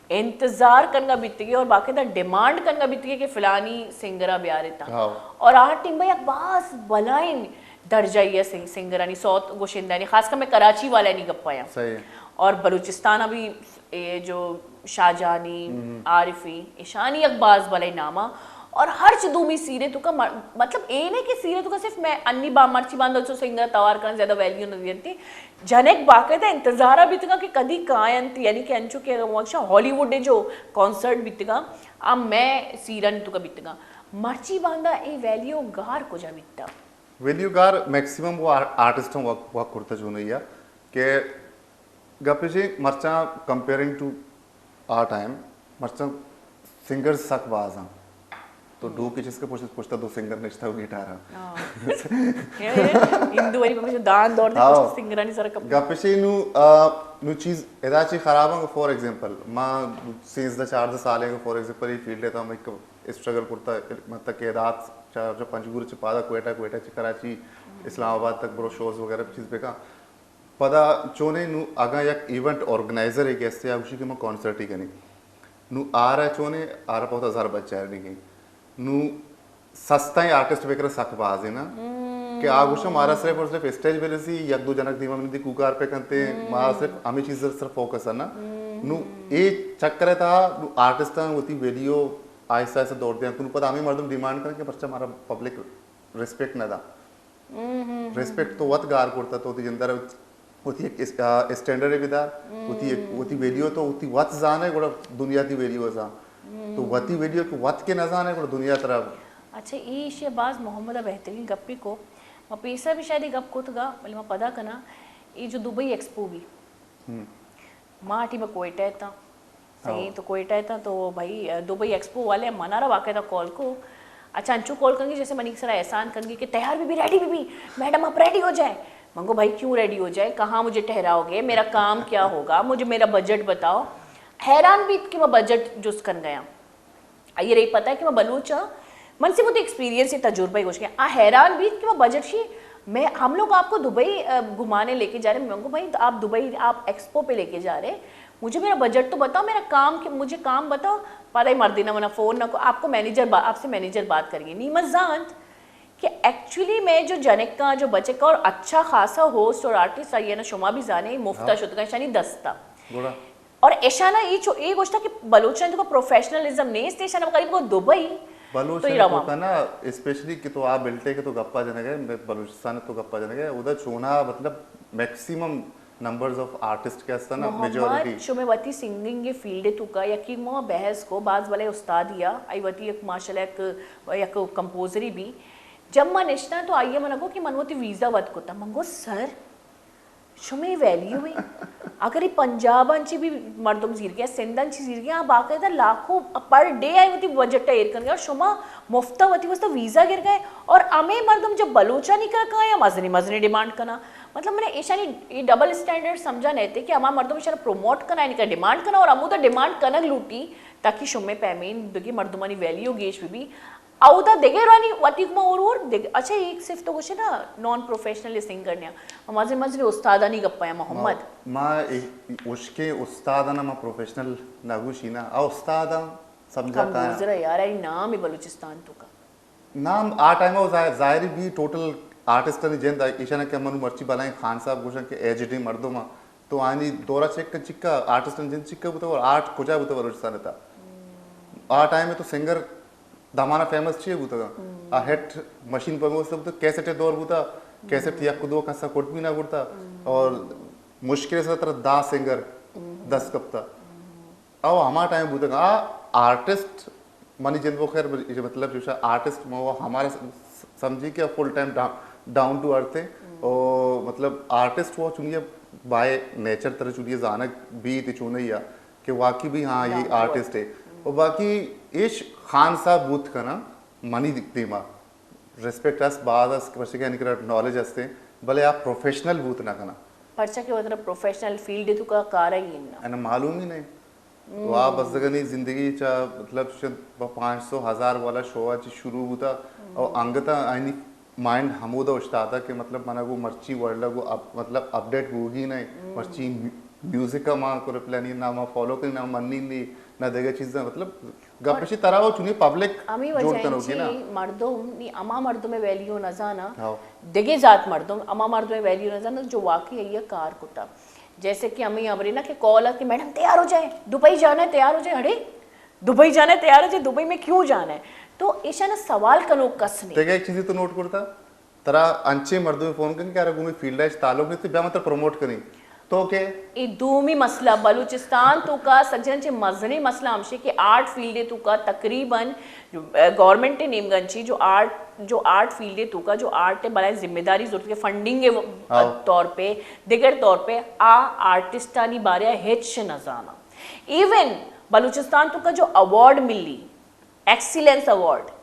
इंतजार करना बीतगी और बाकायदा डिमांड करना बीतगी कि फलानी सिंगरा ब्याह रहता और आठ टीम भाई अखबाज बलाइन दर्जा ही है सिंगरानी साउथ गोशिंदा नहीं खासकर मैं कराची वाला नहीं गप्पाया और बलूचिस्तान अभी ये जो शाहजहानी आरिफी ईशानी अखबाज वाला नामा और हर चदूमी सीरे तुका मतलब ए ने कि सीरे तुका सिर्फ मैं अन्नी बा मर्ची बांधो सो सिंगर तवार करन ज्यादा वैल्यू न दियंती जनेक बाकायदा इंतजार बितगा कि कदी कायंत यानी कि अंचु के वक्षा हॉलीवुड जो कॉन्सर्ट बितगा आ मैं सीरन तुका बितगा मर्ची बांधा ए वैल्यू गार को जा बितता वैल्यू गार मैक्सिमम वो आर्टिस्टों वर्क करता जो नहीं है कि गप्पे जी मर्चा कंपेयरिंग टू आर टाइम मर्चा सिंगर्स सक बाज हैं तो दो के जिसके पूछता दो सिंगर निष्ठा गिटार हिंदू वाली में जो दान दौड़ दे कुछ सिंगरानी सर कप गप्पे नु चीज एदाची खराब है फॉर एग्जांपल मां सिंस द 4 साल है फॉर एग्जांपल ये फील्ड है तो हम एक स्ट्रगल करता मतलब के रात चार जो पंचगुरु च पादा क्वेटा च कराची इस्लामाबाद तक ब्रो शोज वगैरह चीज पे का पदा चोने नु आगा एक इवेंट ऑर्गेनाइजर है कैसे आउशी के मैं कॉन्सर्ट ही कनी नु आ रहा चोने आ रहा बहुत हजार बच्चा है नहीं नु सस्ता ही आर्टिस्ट बेकर सकबाज है ना कि आगुशो मारा सिर्फ स्टेज बेलेसी एक दो जनक धीमा में दी कुकार पे करते मारा सिर्फ हमें चीज सिर्फ फोकस है ना नु ए चक्कर था नु आर्टिस्ट होती वीडियो आहिस्ता आहिस्ता दौड़ते हैं तुम पता हमें मर्दम डिमांड करें कि बच्चा हमारा पब्लिक रिस्पेक्ट ना था रिस्पेक्ट तो वत गार करता तो जिंदर होती एक स्टैंडर्ड है विदा होती वीडियो तो होती वत जाने गोड़ा दुनिया दी वीडियो जा तो वती वीडियो को वत के न जाने गोड़ा दुनिया तरफ अच्छा ये शहबाज मोहम्मद बेहतरीन गप्पी को मैं पैसा भी शायद गप को तगा मतलब मैं पता करना ये जो दुबई एक्सपो भी माटी में कोयटा था सही तो कोयटा था तो भाई दुबई एक्सपो वाले मना रहा वाकई था कॉल को अच्छा अंचू कॉल करेंगे जैसे मनीक सर एहसान करेंगे कि तैयार भी रेडी भी मैडम आप रेडी हो जाए मंगो भाई क्यों रेडी हो जाए कहाँ मुझे ठहराओगे मेरा काम क्या होगा मुझे मेरा बजट बताओ हैरान भी कि मैं बजट जुस कर गया ये रही पता है कि मैं बलूचा मन से मुझे एक्सपीरियंस ही तजुर्बा ही हो गया हैरान भी कि मैं बजट शी मैं हम लोग आपको दुबई घुमाने लेके जा रहे हैं मंगो भाई तो आप दुबई आप एक्सपो पे लेके जा रहे मुझे मेरा बजट तो बताओ मेरा काम मुझे काम बताओ पता ही मर्दी ना मना फोन ना को आपको मैनेजर आपसे मैनेजर बात करेंगे नहीं मजांत कि एक्चुअली मैं जो जनेक का जो बचे का और अच्छा खासा होस्ट और आर्टिस्ट आई है ना शुमा भी जाने मुफ्ता शुद्ध शानी दस्ता और ऐसा ना ये गोष्ट कि बलूचिस्तान तो प्रोफेशनलिज्म नहीं स्टेशन करीब को दुबई बलूचिस्तान तो ना स्पेशली कि तो आप बिल्टे के तो गप्पा जने गए बलूचिस्तान तो गप्पा जने गए उधर चोना मतलब मैक्सिमम नंबर्स ऑफ आर्टिस्ट के असता ना मेजॉरिटी शुमेवती सिंगिंग ये फील्ड है तुका यकीन मो बहस को बाज वाले उस्ताद या आईवती एक माशाल्लाह एक कंपोजरी भी जब मन इश्ता तो आइए मन को कि मनवती वीजा वत को मंगो सर शुमे वैल्यू है अगर ये पंजाबांची भी मर्दम जीर गया सिंधांची जीर गया बाकायदा लाखों पर डे आई होती बजट एयर कर गया और शुमा मुफ्ता वती वस्ता वीजा गिर गए और अमे मर्दम जब बलूचा नहीं कर का या मजनी डिमांड करना मतलब मैंने ऐसा नहीं ये डबल स्टैंडर्ड समझा नहीं थे कि हमारा मर्दम इशारा प्रमोट करना इनका डिमांड करना और अमू तो डिमांड करना लूटी ताकि शुमे पैमेन दोगी मर्दमानी वैल्यू गेश भी आउदा देगे रानी वाटिक मा और देगे अच्छा एक सिर्फ तो कुछ है ना नॉन प्रोफेशनल सिंगर ने हमारे मजरे उस्तादानी गप्पा है मोहम्मद मा उसके उस्तादाना मा प्रोफेशनल नागुशीना आ उस्तादा समझा का गुजरा यार आई नाम है बलूचिस्तान तो का नाम आ टाइम वो जाहिर भी टोटल आर्टिस्ट ने जेंद ईशाना के मनु मर्ची बलाएं खान साहब गुशन के एजिटिंग मर्दों मा तो आनी दौरा चेक का चिक्का आर्टिस्ट ने जेंद चिक्का बुता और आर्ट कुजा बुता बलूचिस्तान था आ टाइम में तो सिंगर दामाना फेमस चाहिए बुता आ हेड मशीन पर वो सब तो कैसेट दौर बुता कैसेट या कुदो का सा कोट भी ना बुता और मुश्किल से तरह दा सिंगर 10 कप्ता अब हमारा टाइम बुता आ आर्टिस्ट मनी जिन वो खैर मतलब जो आर्टिस्ट में वो हमारे समझी कि full time down to earth है और मतलब आर्टिस्ट वो चुनिए बाय नेचर तरह चुनिए जानक भी चुने या कि वाकई भी हाँ ये आर्टिस्ट है और बाकी इश खान साहब बूथ का ना मनी दिखती माँ रेस्पेक्ट अस बाद अस वर्षे के निकल नॉलेज असते भले आप प्रोफेशनल बूथ ना करना पर्चा के मतलब प्रोफेशनल फील्ड है तो का कार ही ना मालूम ही नहीं वाह बस जगनी जिंदगी चा मतलब 500,000 वाला शो आज शुरू हुआ और अंगता आईनी माइंड हमोदा उस्तादा कि मतलब मना को मर्ची वर्ल्ड को मतलब अपडेट होगी नहीं मर्ची म्यूजिक का मां को रिप्लाई नहीं ना मां फॉलो करी ना मन्नी नहीं ना देगा चीजें मतलब गपशी तरह वो चुनी पब्लिक जोड़ते होगी ना मर्दों नी अमा मर्दों में वैल्यू न जाना देगे जात मर्दों अमा मर्दों में वैल्यू न जाना जो वाकई है ये कार कुटा जैसे कि अम्मी अमरी ना कि कॉल कि मैडम तैयार हो जाए दुबई जाना है तैयार हो जाए अरे दुबई जाना है तैयार हो जाए दुबई में क्यों जाना है तो ईशा ना सवाल कनो कस नहीं देखा एक चीज तो नोट करता तरा अंचे मर्दों में फोन करके क्या रखूं मैं फील्ड है ताल्लुक नहीं तो ब्याह मतलब प्रमोट करी तो के ई दूमी मसला बलूचिस्तान तो का सज्जन चे मजनी मसला हमशे कि आर्ट फील्ड तो का तकरीबन गवर्नमेंट ने नेमगंची जो आर्ट फील्ड है तो का जो आर्ट है बड़ा जिम्मेदारी जरूरत के फंडिंग के तौर पे दिगर तौर पे आर्टिस्टानी बारे हेच न जाना इवन बलूचिस्तान तो का जो अवार्ड मिली एक्सीलेंस अवार्ड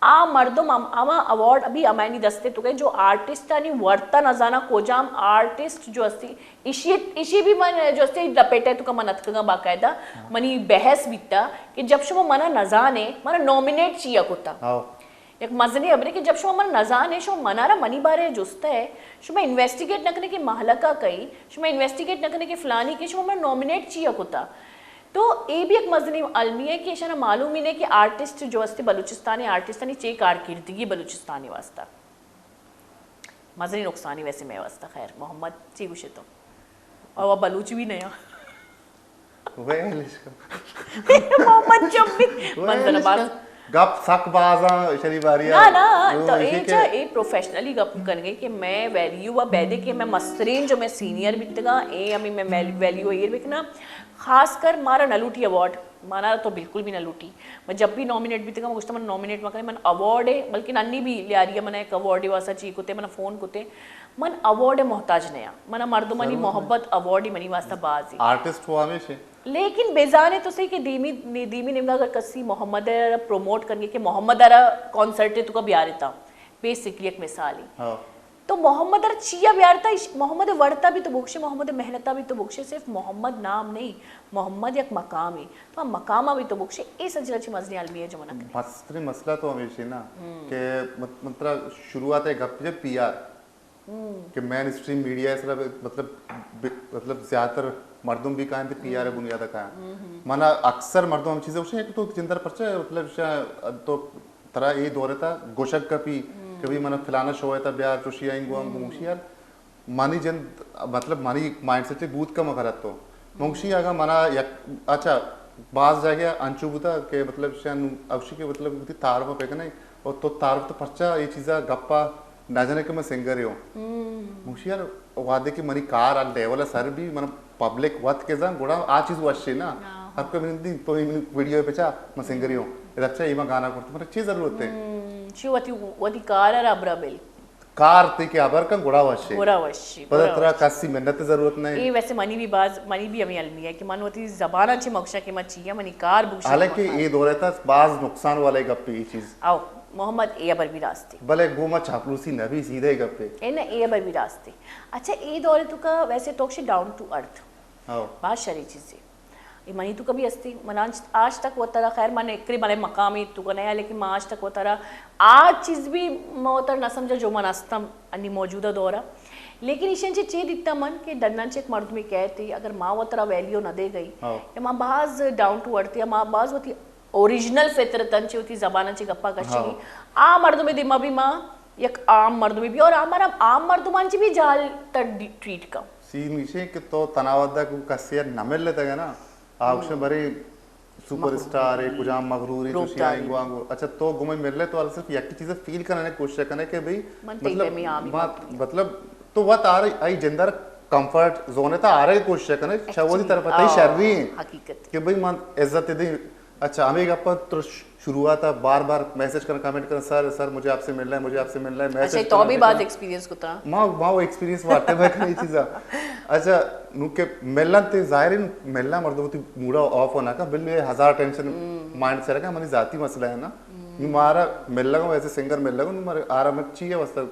आ मर्दम आमा अवार्ड अभी अमानी दस्ते तो जो आर्टिस्ट आणि वर्ता नजाना कोजाम आर्टिस्ट जो असती इशी भी मन जो असते लपेटे तो का मनत का बाकायदा मनी बहस बिता कि जब शो मना नजाने मना नॉमिनेट चिया कोता एक मजनी अबरे कि जब शो मन नजाने शो मनारा मनी बारे जुस्ता है शो मैं इन्वेस्टिगेट न करने की महलका कई शो मैं इन्वेस्टिगेट न करने की फलानी की शो मैं नॉमिनेट चिया कोता तो ये भी एक मजनी अलमी है कि ऐसा मालूम ही नहीं कि आर्टिस्ट जो असते बलूचिस्तानी आर्टिस्टानी चे कारकिर्दगी बलूचिस्तानी वास्ता मजनी नुकसानी वैसे मैं वास्ता खैर मोहम्मद ची गुशे तो और वह बलूच भी नया मोहम्मद चम्मी मंजर बाज गप सक बाजा शरीबारिया ना तो ये प्रोफेशनली गप करने कि मैं वैल्यू व बैदे के मैं मस्तरीन जो मैं सीनियर बितगा ए अमी मैं वैल्यू ये बिकना खासकर मारा नलूटी अवार्ड माना तो बिल्कुल भी नलूटी मैं जब भी नॉमिनेट भी तक मैं नॉमिनेट में मन अवार्ड है बल्कि नन्नी भी ले आ रही है मन एक अवार्ड है वासा ची कुते मन फोन कुते मन अवार्ड है मोहताज नया मन मर्दमनी मोहब्बत अवार्ड ही मनी वास्ता बाजी आर्टिस्ट हुआ हमेशा लेकिन बेजाने तो सही कि दीमी निम्ना अगर कसी मोहम्मद प्रमोट करने के मोहम्मद कॉन्सर्ट तो कभी आ रहा बेसिकली एक मिसाल ही तो मोहम्मद चिया ब्यारता मोहम्मद वर्ता भी तो बुक्शे मोहम्मद मेहनता भी तो बुक्शे सिर्फ मोहम्मद नाम नहीं मोहम्मद एक मकाम है तो मकामा भी तो बुक्शे ए सजरा ची मजनी आलमी है जो मना करे मसले मसला तो हमेशा ना कि मतलब शुरुआत है गप जब पीआर कि मेन स्ट्रीम मीडिया इस मतलब ज्यादातर मर्दों भी कहाँ थे पीआर बुनियाद कहाँ माना अक्सर मर्दों हम चीजें उसे तो जिंदर परचे मतलब तो तरह ये दौरे था गोशक का पी कभी मना फिलाना शो है था ब्याह चुशिया इंगुआ मुंशी यार मानी जन मतलब मानी माइंडसेट से बूथ का मखरत तो मुंशी आगा मना अच्छा बाज जाएगा अंचु बुता के मतलब शायद अवश्य के मतलब बुती तारफ पे नहीं और तो तारफ तो परचा ये चीज़ा गप्पा ना जाने के मैं सिंगर हूँ मुंशी यार वादे की मनी कार आ लेवल सर भी मन पब्लिक वत के जान गुड़ा आ चीज़ वश्य ना आपको मैंने तो वीडियो पे चा मैं सिंगर हूँ इधर अच्छा ये मैं गाना करता हूँ चीज़ जरूरत है वती कार अब्राबिल कार ती के आबर का गुड़ा वश्य पता तरह कासी मेहनत जरूरत नहीं ये वैसे मनी भी हमें अलमी है कि मन होती जबान अच्छी मक्शा की मत चाहिए मनी कार बुक्स हालांकि ये दो रहता बाज नुकसान वाले गप्पे ये चीज आओ मोहम्मद ए अबर भी रास्ते भले गोमा चापलूसी नबी सीधे गप्पे ए ना ए अबर भी रास्ते अच्छा ए दौरे तो का वैसे तोक्षे डाउन टू अर्थ आओ बात शरी चीजें ये मनी तो कभी हस्ती मन आज तक वो तरह खैर मन एकरी भले मकामी तू का नया लेकिन मैं आज तक वो तरह आज चीज़ भी मैं वो तरह न समझा जो मन हस्तम अन्नी मौजूदा दौरा लेकिन इशेंचे चे दिखता मन के दन्नांचे एक मर्द में कहती अगर माँ वो तरह वैल्यू न दे गई या माँ बाज डाउन टू अर्थ या माँ बाज होती ओरिजिनल फितरतंचे होती जबानांचे गप्पा कशी आ मर्द में दिमा भी माँ एक आम मर्द में भी और हमारा आम मर्दमांची भी जाल तक ट्रीट का सीन विषय कि तो तनावदा को कसिया नमेल लेता है ना आउश बरे सुपरस्टार है कुछ आम मगरूरी जो शियाई गुआंगो अच्छा तो गुमे मिल ले तो अलग सिर्फ एक चीज़ फील करने की कोशिश करने के भाई मतलब तो वह आ रही आई जिंदर कंफर्ट जोन है तो आ रही कोशिश करने शवोदी तरफ आता ही शर्री हकीकत कि भाई मन इज्जत दे अच्छा हमें अपन तो शुरुआत बार बार मैसेज कर कमेंट कर सर मुझे आपसे मिलना है मुझे आपसे मिलना है अच्छा तो भी बात एक्सपीरियंस को था माँ वो एक्सपीरियंस वाटे भाई कहीं चीज़ अच्छा नुके मिलना ते जाहिर है मिलना मर्द होती मूड ऑफ होना का बिल ये हजार टेंशन माइंड से रखा हमारी जाती मसला है ना हमारा मिल लगा वैसे सिंगर मिल लगा हमारे आराम चाहिए वास्तव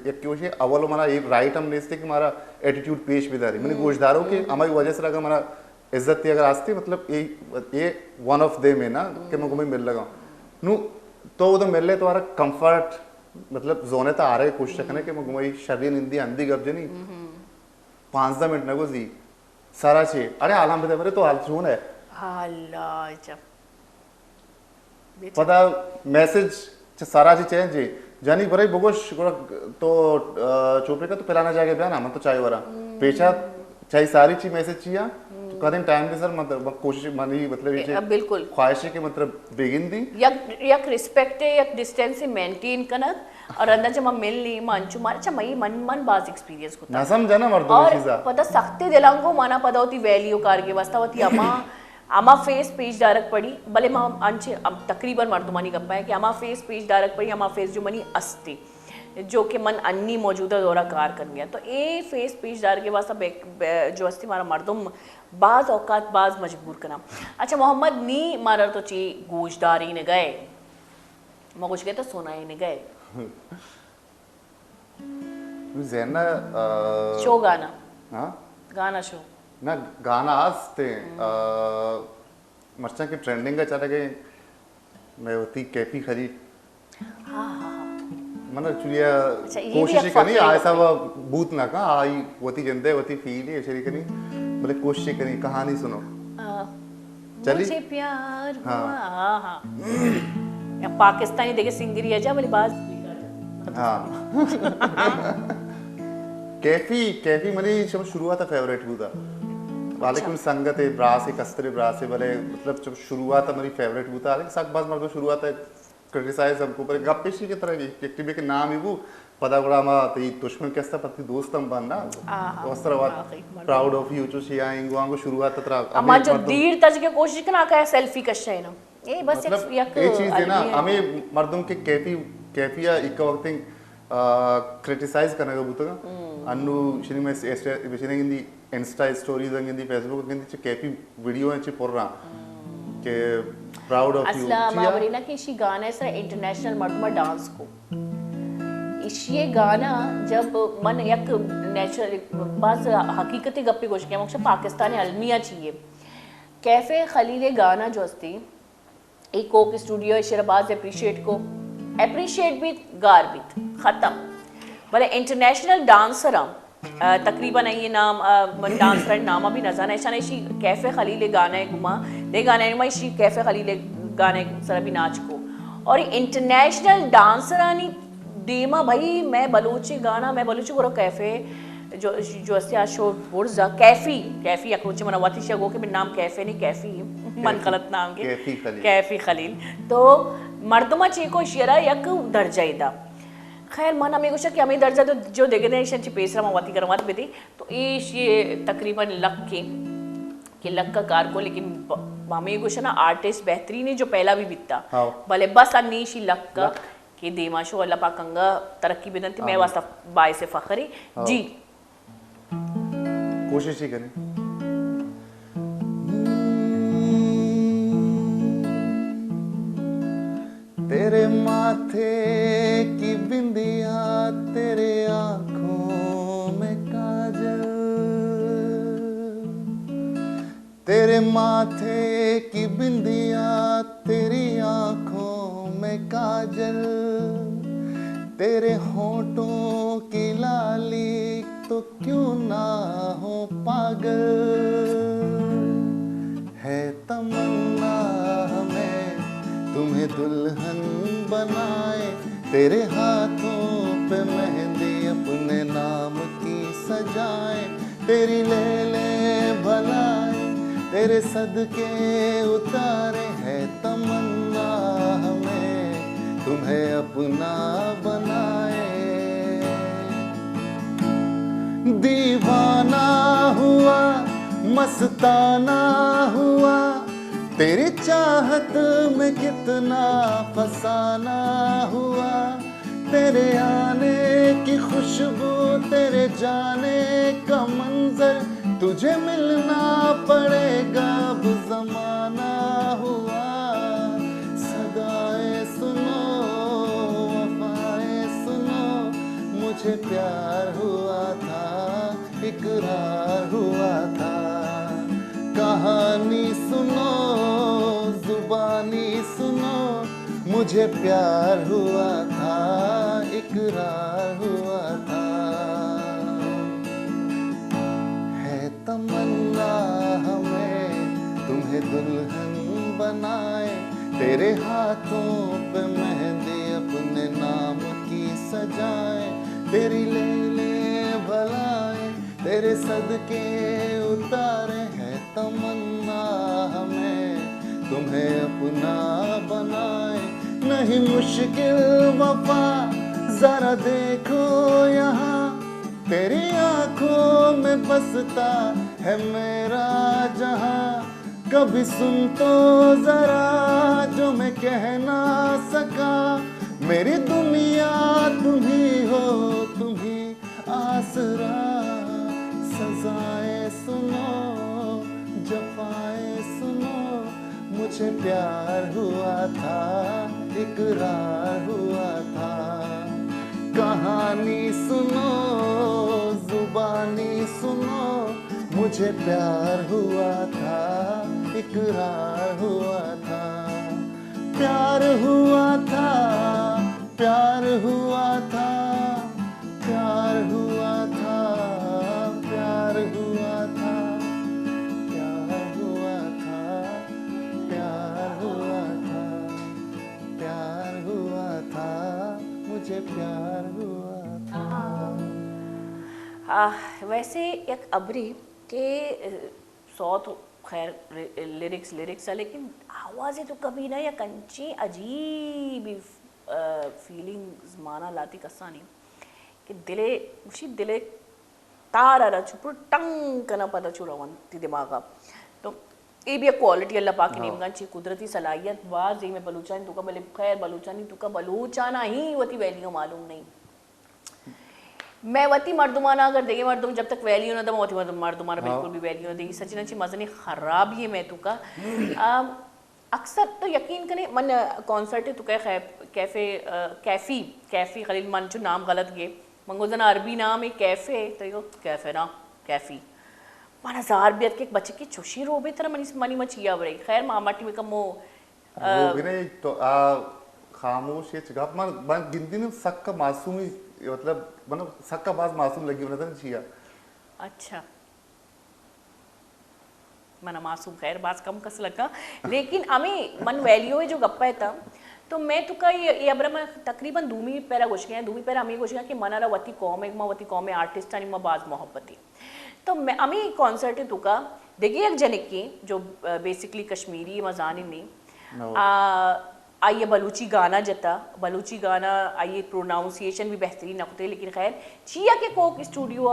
एक क्यों है अवल हमारा ये राइट हम नेस्ते कि हमारा एटीट्यूड पेश भी दारी मैंने गोशदारों के हमारी वजह से लगा हमारा इज्जत थी अगर आस्ती मतलब ये वन ऑफ दे में ना कि मैं मिल लगा नु तो उधर मिल ले तुम्हारा कंफर्ट मतलब जोने तो आ रहे कोशिश करने के मैं घुमाई शरीर निंदी अंधी गप जनी 5-10 मिनट ना गुजी सारा चे अरे आलम बदे मरे तो हाल सुन है अल्लाह जब पता मैसेज सारा ची चेंज जी जानी बरे बगोश तो चोपड़े का तो पिलाना जाके बया ना मन तो चाय वाला पेशा चाहे सारी चीज मैसेज चाहिए तो कदें टाइम के सर मतलब कोशिश मनी मतलब ये बिल्कुल ख्वाहिश के मतलब बेगिन दी एक रिस्पेक्ट है एक डिस्टेंस से मेंटेन करना और अंदर जब हम मिल ली मन चुमार अच्छा मई मन बाज एक्सपीरियंस को ना समझा ना मर्दों की चीज़ पता सख्ते दिलांगो माना पता होती वैल्यू कार के वास्ता होती अमा फेस पेज डायरेक्ट पड़ी भले मां अंचे तकरीबन मर्दमानी गप्पा है कि अमा फेस पेज डायरेक्ट पड़ी अमा फेस जो मनी अस्ती जो कि मन अन्नी मौजूदा दौरा कार कर गया तो ए फेस पेज डाल के वास्ता जो अस्ती मारा मर्दम बाज औकात बाज मजबूर करना अच्छा मोहम्मद नी मारा तो ची गोशदारी ने गए मगुश गए तो सोनाई ने गए ज़ेना शो गाना हाँ गाना शो ना गाना आस्ते मर्चा के ट्रेंडिंग का चला गए मैं होती कैफी खरीद मन चुलिया कोशिश करी ऐसा वो बूत ना का आई होती जनते होती फील है शरीर करी बोले कोशिश करी कहानी सुनो चली मुझे प्यार हुआ हाँ या पाकिस्तानी देखे सिंगरी है जा वाली बात हाँ कैफी मनी जब शुरुआत फेवरेट हुआ वालेकुम संगत है ब्रास है कस्तरे ब्रास है भले मतलब जब शुरुआत हमारी फेवरेट हुआ था लेकिन बात मर्दों शुरुआत है क्रिटिसाइज हमको पर गप्पेशी की तरह एक्टिव के नाम ही वो पता बड़ा मा तो दुश्मन कैसा पति दोस्त हम बनना तो उस तरह बात प्राउड ऑफ यू जो शी आएंगे वहां शुरुआत तरह अम्मा जो दीर तज के कोशिश करना का सेल्फी कश है ना ये बस मतलब ये चीज है ना हमें मर्दों के कैफिया एक वक्त क्रिटिसाइज करने का बुतगा अन्नु शिनी में शिनी गिंदी इंस्टा स्टोरीज गिंदी फेसबुक गिंदी कैफी वीडियो है ची पोर्रा के प्राउड ऑफ यू असला मावरी ना कि इसी गाना ऐसा इंटरनेशनल मर्दमा डांस को इसी गाना जब मन एक नेचुरल बाज हकीकती गप्पी गोश के मक्ष पाकिस्तानी अलमिया चाहिए कैफे खलील गाना जो अस्ती एक कोक स्टूडियो शहबाज अप्रिशिएट भी गार भी खत्म भले इंटरनेशनल डांसर तकरीबन ये नाम डांसर नामा भी नजाना ऐसा नहीं कैफे खलील गाना है घुमा दे गाना में इसी कैफे खलील गाने सर भी नाच को और इंटरनेशनल डांसर आनी देमा भाई मैं बलूची करो कैफे जो अस्या शो बुर्जा कैफी अक्रोच मनवाती शगो के नाम कैफे नहीं कैफी मन गलत नाम के कैफी खलील तो मर्दमा चीको शेरा यक दर्जा इदा खैर मन हमें कुछ कि हमें दर्जा तो जो देखे थे इशन पेसरा मवाती करवात भी थी तो ये तकरीबन लक का कार को लेकिन हमें कुछ ना आर्टिस्ट बेहतरीन है जो पहला भी बिकता भले बस अनीशी लक का कि देमाशो अल्लाह पाकंगा तरक्की बिदंती मैं वास्ता बाय से फखरी जी कोशिश ही करें तेरे माथे की बिंदिया तेरे आंखों में काजल तेरे माथे की बिंदिया, तेरी आंखों में काजल, तेरे होठों की लाली तो क्यों ना हो पागल। है तमन्ना हमें तुम्हें दुल्हन बनाए, तेरे हाथों पे मेहंदी अपने नाम की सजाए, तेरी ले ले भलाई तेरे सदके उतारे। है तमन्ना हमें तुम्हें अपना बनाए। दीवाना हुआ मस्ताना हुआ, तेरी चाहत में कितना फसाना हुआ। तेरे आने की खुशबू, तेरे जाने का मंजर, तुझे मिलना पड़ेगा अब ज़माना हुआ। सदाएं सुनो वफ़ाएं सुनो, मुझे प्यार हुआ था इकरार हुआ था। कहानी सुनो जुबानी सुनो, मुझे प्यार हुआ था इकरार हुआ था। है तमन्ना हमें तुम्हें दुल्हन बनाए, तेरे हाथों पे मेहंदी अपने नाम की सजाए, तेरी ले ले भलाई तेरे सदके उतारे। है तमन्ना हमें तुम्हें अपना बनाए। नहीं मुश्किल वफा जरा देखो यहाँ, तेरी आंखों में बसता है मेरा जहां। कभी सुन तो जरा जो मैं कह ना सका, मेरी दुनिया तुम ही हो तुम ही आसरा। सजाएं सुनो जफाएं सुनो, मुझे प्यार हुआ था इकरार हुआ था। कहानी सुनो जुबानी सुनो, मुझे प्यार हुआ था इकरार हुआ था। प्यार हुआ था प्यार हुआ था प्यार हुआ था प्यार हुआ था प्यार हुआ था प्यार हुआ था प्यार हुआ था, मुझे प्यार हुआ था। वैसे एक अबरी के सौ तो खैर लिरिक्स है, लेकिन आवाज़ें तो कभी ना या कंची अजीब फीलिंग्स माना लाती कसा नहीं कि दिले तारा चुप टंग कना पता चुरावंती दिमागा। तो ये भी एक क्वालिटी अल्लाह पाक की नेमगान ची कुदरती सलाहियत बाज में बलूचानी तुका बले खैर बलूचानी तुका बलूचाना ही वती वैल्यू मालूम नहीं। मैं वती मर्दुमाना अगर देगे मर्दुम जब तक वैल्यू ना दम वती मर्दुमाना बिल्कुल भी वैल्यू ना देगी। सचिन अच्छी मजनी खराब ही है मैं तुका अक्सर तो यकीन करें मन कॉन्सर्ट है तो कैफ़ी खलील मन जो नाम गलत गए मंगोजना अरबी नाम है कैफ़े तो यो कैफ़े ना कैफ़ी मन हजार बियत के एक बच्चे की चुशी रोबे तरह मनी मचिया बरे। खैर मामाटी में कम वो भी नहीं तो खामोश ये जगह मन गिनती में सक्का मासूमी मतलब मतलब सक्का बाज मासूम लगी बना था चिया। अच्छा मना मासूम खैर बाज कम कस लगा, लेकिन हमें मन वैल्यू है जो गप्पा था। तो मैं तुका ये अब्रा मैं तकरीबन दूमी पैरा घुस गया दूमी पैरा हमें घुस गया कि मनारा वती कौम एक वती कौम आर्टिस्ट आणि मां बाज मोहब्बती। तो मैं हमें कॉन्सर्ट है तुका देखिए एक जनिक की जो बेसिकली कश्मीरी मजानी नहीं आइए बलूची गाना जता बलूची गाना आइए प्रोनाउंसिएशन भी बेहतरीन नकते, लेकिन खैर चिया के कोक स्टूडियो